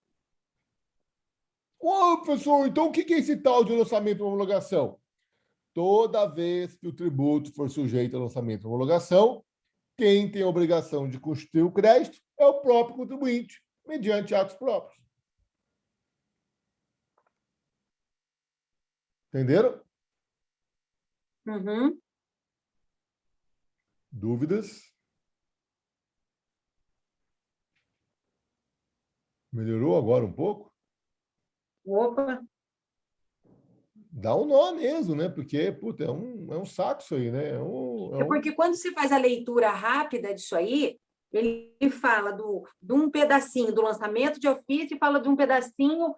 Ô, professor, então o que é esse tal de lançamento por homologação? Toda vez que o tributo for sujeito a lançamento por homologação, quem tem a obrigação de constituir o crédito é o próprio contribuinte, mediante atos próprios. Entenderam? Uhum. Dúvidas? Melhorou agora um pouco? Opa! Dá um nó mesmo, né? Porque, puta, é um saco isso aí, né? Porque quando você faz a leitura rápida disso aí, ele fala de um pedacinho do lançamento de ofício e fala de um pedacinho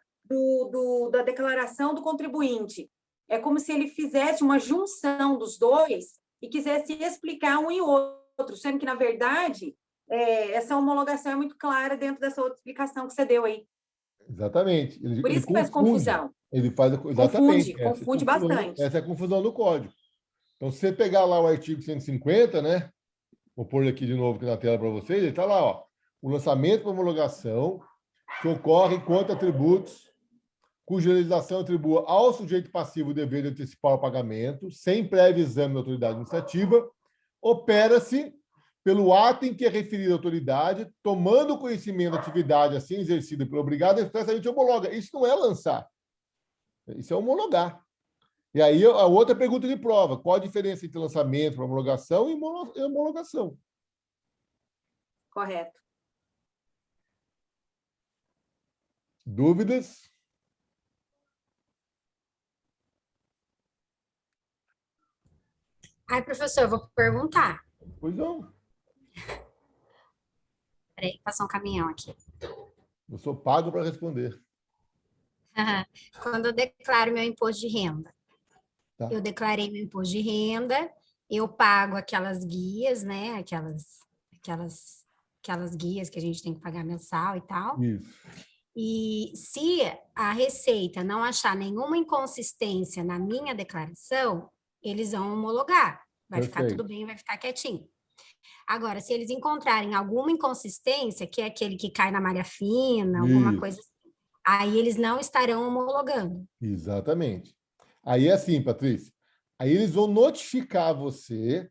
da declaração do contribuinte. É como se ele fizesse uma junção dos dois e quisesse explicar um e outro, sendo que, na verdade, essa homologação é muito clara dentro dessa outra explicação que você deu aí. Exatamente. Por isso que faz confusão. Ele faz exatamente. Confunde bastante. Essa é a confusão do código. Então, se você pegar lá o artigo 150, né? Vou pôr ele aqui de novo aqui na tela para vocês, ele está lá, ó. O lançamento para homologação que ocorre quanto a tributos cuja legislação atribua ao sujeito passivo o dever de antecipar o pagamento, sem prévio exame da autoridade administrativa, opera-se pelo ato em que é referida a autoridade, tomando conhecimento da atividade assim exercida pelo obrigado, expressamente homologa. Isso não é lançar. Isso é homologar. E aí, a outra pergunta de prova. Qual a diferença entre lançamento para homologação e homologação? Correto. Dúvidas? Ai, professor, eu vou perguntar. Pois não. Peraí, passou um caminhão aqui. Eu sou pago para responder. Quando eu declaro meu imposto de renda, Tá. Eu declarei meu imposto de renda, eu pago aquelas guias, né? Aquelas guias que a gente tem que pagar mensal e tal. Isso. E se a Receita não achar nenhuma inconsistência na minha declaração, eles vão homologar. Vai ficar tudo bem, vai ficar quietinho. Agora, se eles encontrarem alguma inconsistência, que é aquele que cai na malha fina, alguma coisa assim, aí eles não estarão homologando. Exatamente. Aí é assim, Patrícia. Aí eles vão notificar você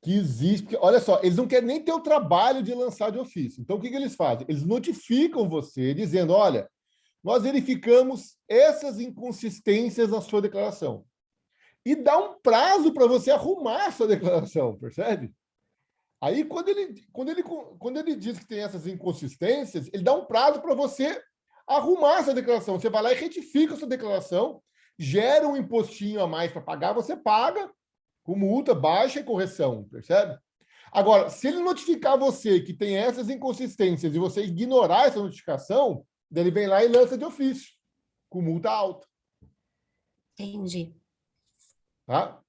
que existe... Porque, olha só, eles não querem nem ter o trabalho de lançar de ofício. Então, o que eles fazem? Eles notificam você dizendo, olha, nós verificamos essas inconsistências na sua declaração. E dá um prazo para você arrumar a sua declaração, percebe? Aí, quando ele diz que tem essas inconsistências, ele dá um prazo para você arrumar essa declaração. Você vai lá e retifica a sua declaração, gera um impostinho a mais para pagar, você paga com multa, baixa e correção, percebe? Agora, se ele notificar você que tem essas inconsistências e você ignorar essa notificação, ele vem lá e lança de ofício, com multa alta. Entendi. Tá?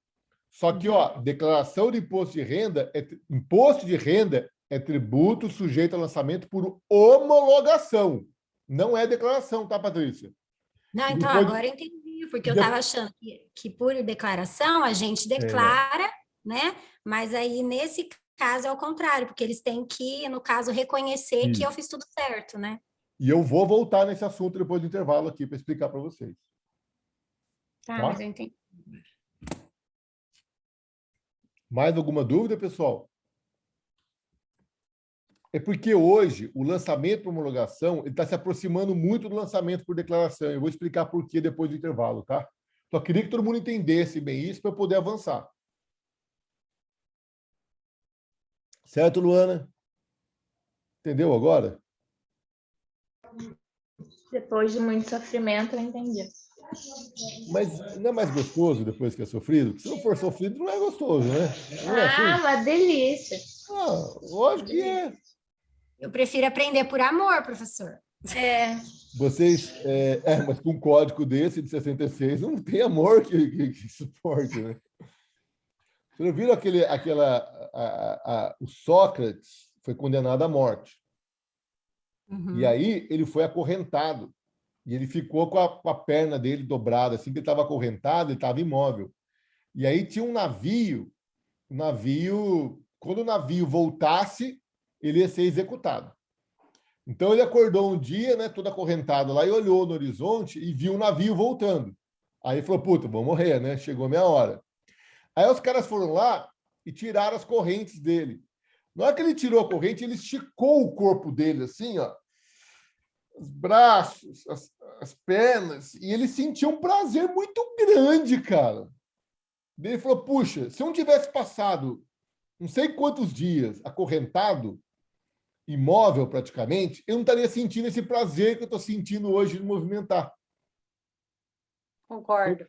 Só que, ó, declaração de imposto de renda é tributo sujeito a lançamento por homologação. Não é declaração, tá, Patrícia? Não, então agora eu entendi, porque eu estava achando que por declaração a gente declara, né? Mas aí, nesse caso, é o contrário, porque eles têm que, no caso, reconhecer que eu fiz tudo certo, né? E eu vou voltar nesse assunto depois do intervalo aqui para explicar para vocês. Tá, mas eu entendi. Mais alguma dúvida, pessoal? É porque hoje o lançamento por homologação está se aproximando muito do lançamento por declaração. Eu vou explicar por quê depois do intervalo, tá? Só queria que todo mundo entendesse bem isso para eu poder avançar. Certo, Luana? Entendeu agora? Depois de muito sofrimento, eu entendi. Mas não é mais gostoso depois que é sofrido? Porque se não for sofrido, não é gostoso, né? Não é assim? Uma delícia. Lógico que é. Eu prefiro aprender por amor, professor. Vocês, mas com um código desse de 66, não tem amor que suporte, né? Vocês viram o Sócrates foi condenado à morte. Uhum. E aí ele foi acorrentado. E ele ficou com a perna dele dobrada, assim, que ele estava acorrentado, ele estava imóvel. E aí tinha um navio, quando o navio voltasse, ele ia ser executado. Então ele acordou um dia, né, todo acorrentado lá, e olhou no horizonte e viu o navio voltando. Aí ele falou, puta, vou morrer, né? Chegou a minha hora. Aí os caras foram lá e tiraram as correntes dele. Na hora que ele tirou a corrente, ele esticou o corpo dele, assim, ó, os braços, as pernas, e ele sentiu um prazer muito grande, cara. Ele falou, puxa, se eu não tivesse passado não sei quantos dias acorrentado, imóvel praticamente, eu não estaria sentindo esse prazer que eu estou sentindo hoje de movimentar. Concordo.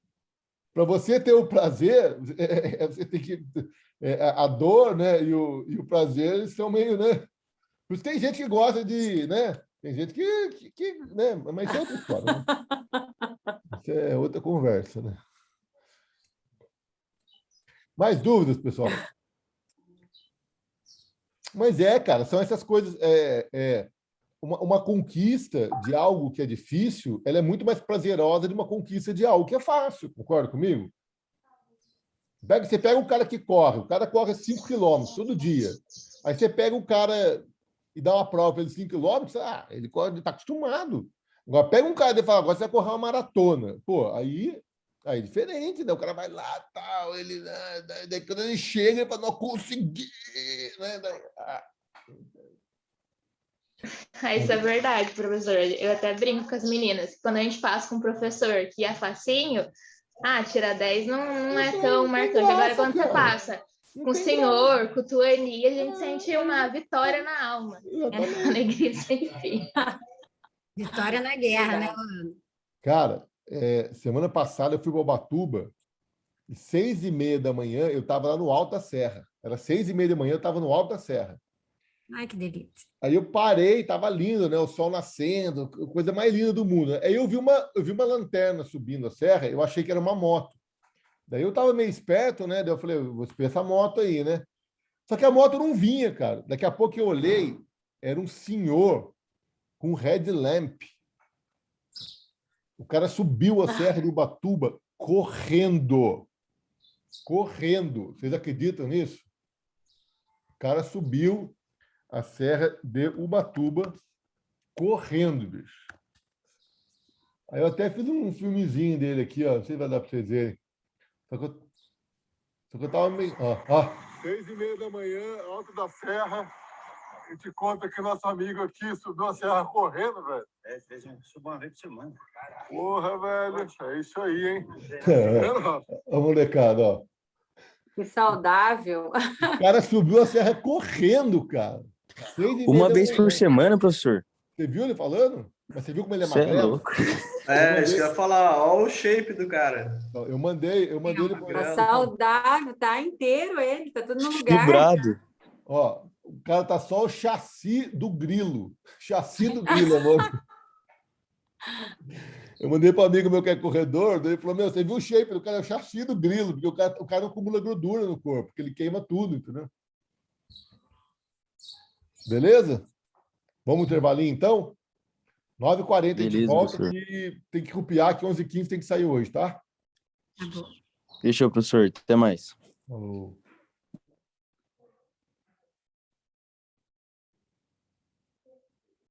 Para você ter o prazer, você tem que... a dor, né, e o prazer, eles são meio, né? Por isso tem gente que gosta de, né? Tem gente que né? Mas isso é outra história, né? Isso é outra conversa, né? Mais dúvidas, pessoal? Mas cara, são essas coisas. Uma conquista de algo que é difícil, ela é muito mais prazerosa de uma conquista de algo que é fácil. Concorda comigo? Você pega um cara que corre, o cara corre 5 quilômetros todo dia. Aí você pega um cara e dá uma prova de 5 quilômetros, ele está acostumado. Agora, pega um cara e fala, agora você vai correr uma maratona. Pô, aí é diferente, né? O cara vai lá, tal, daí quando ele chega, ele fala, não consegui, né? Isso é verdade, professor. Eu até brinco com as meninas. Quando a gente passa com um professor que é facinho, tirar 10 não é tão marcante. Agora, quando você passa com o senhor, com o Tuani, a gente sente uma vitória na alma. É uma alegria sem fim. Vitória na guerra, né, Ana? Cara, semana passada eu fui para Ubatuba e 6h30 da manhã eu estava lá no Alto da Serra. Era 6h30 da manhã, eu estava no Alto da Serra. Ai, que delícia. Aí eu parei, estava lindo, né? O sol nascendo, coisa mais linda do mundo. Aí eu vi uma lanterna subindo a serra, eu achei que era uma moto. Daí eu estava meio esperto, né? Daí eu falei, vou esperar essa moto aí, né? Só que a moto não vinha, cara. Daqui a pouco eu olhei, era um senhor com headlamp. O cara subiu a serra de Ubatuba correndo. Correndo. Vocês acreditam nisso? O cara subiu a serra de Ubatuba correndo, bicho. Aí eu até fiz um filmezinho dele aqui, ó. Não sei se vai dar para vocês verem. Só que eu tava meio... 6h30 da manhã, Alto da Serra. A gente conta que nosso amigo aqui subiu a serra correndo, velho. Subiu uma vez por semana. Porra, velho. É isso aí, hein? Ó, molecada, ó. Que saudável. O cara subiu a serra correndo, cara. Uma vez por semana, professor. Você viu ele falando? Mas você viu como ele é Você é magrelo? louco. Isso que eu ia falar. Olha o shape do cara. Eu mandei ele... Tá saudável, tá inteiro ele, tá tudo no lugar. Vibrado. Ó, o cara tá só o chassi do grilo. Chassi do grilo, amor. Eu mandei para um amigo meu que é corredor, daí ele falou, você viu o shape do cara? É o chassi do grilo, porque o cara não acumula gordura no corpo, porque ele queima tudo, entendeu? Beleza? Vamos no intervalinho, então? 9h40 a gente volta, que tem que copiar, que 11h15 tem que sair hoje, tá? Tá bom. Fechou, professor. Até mais. Falou.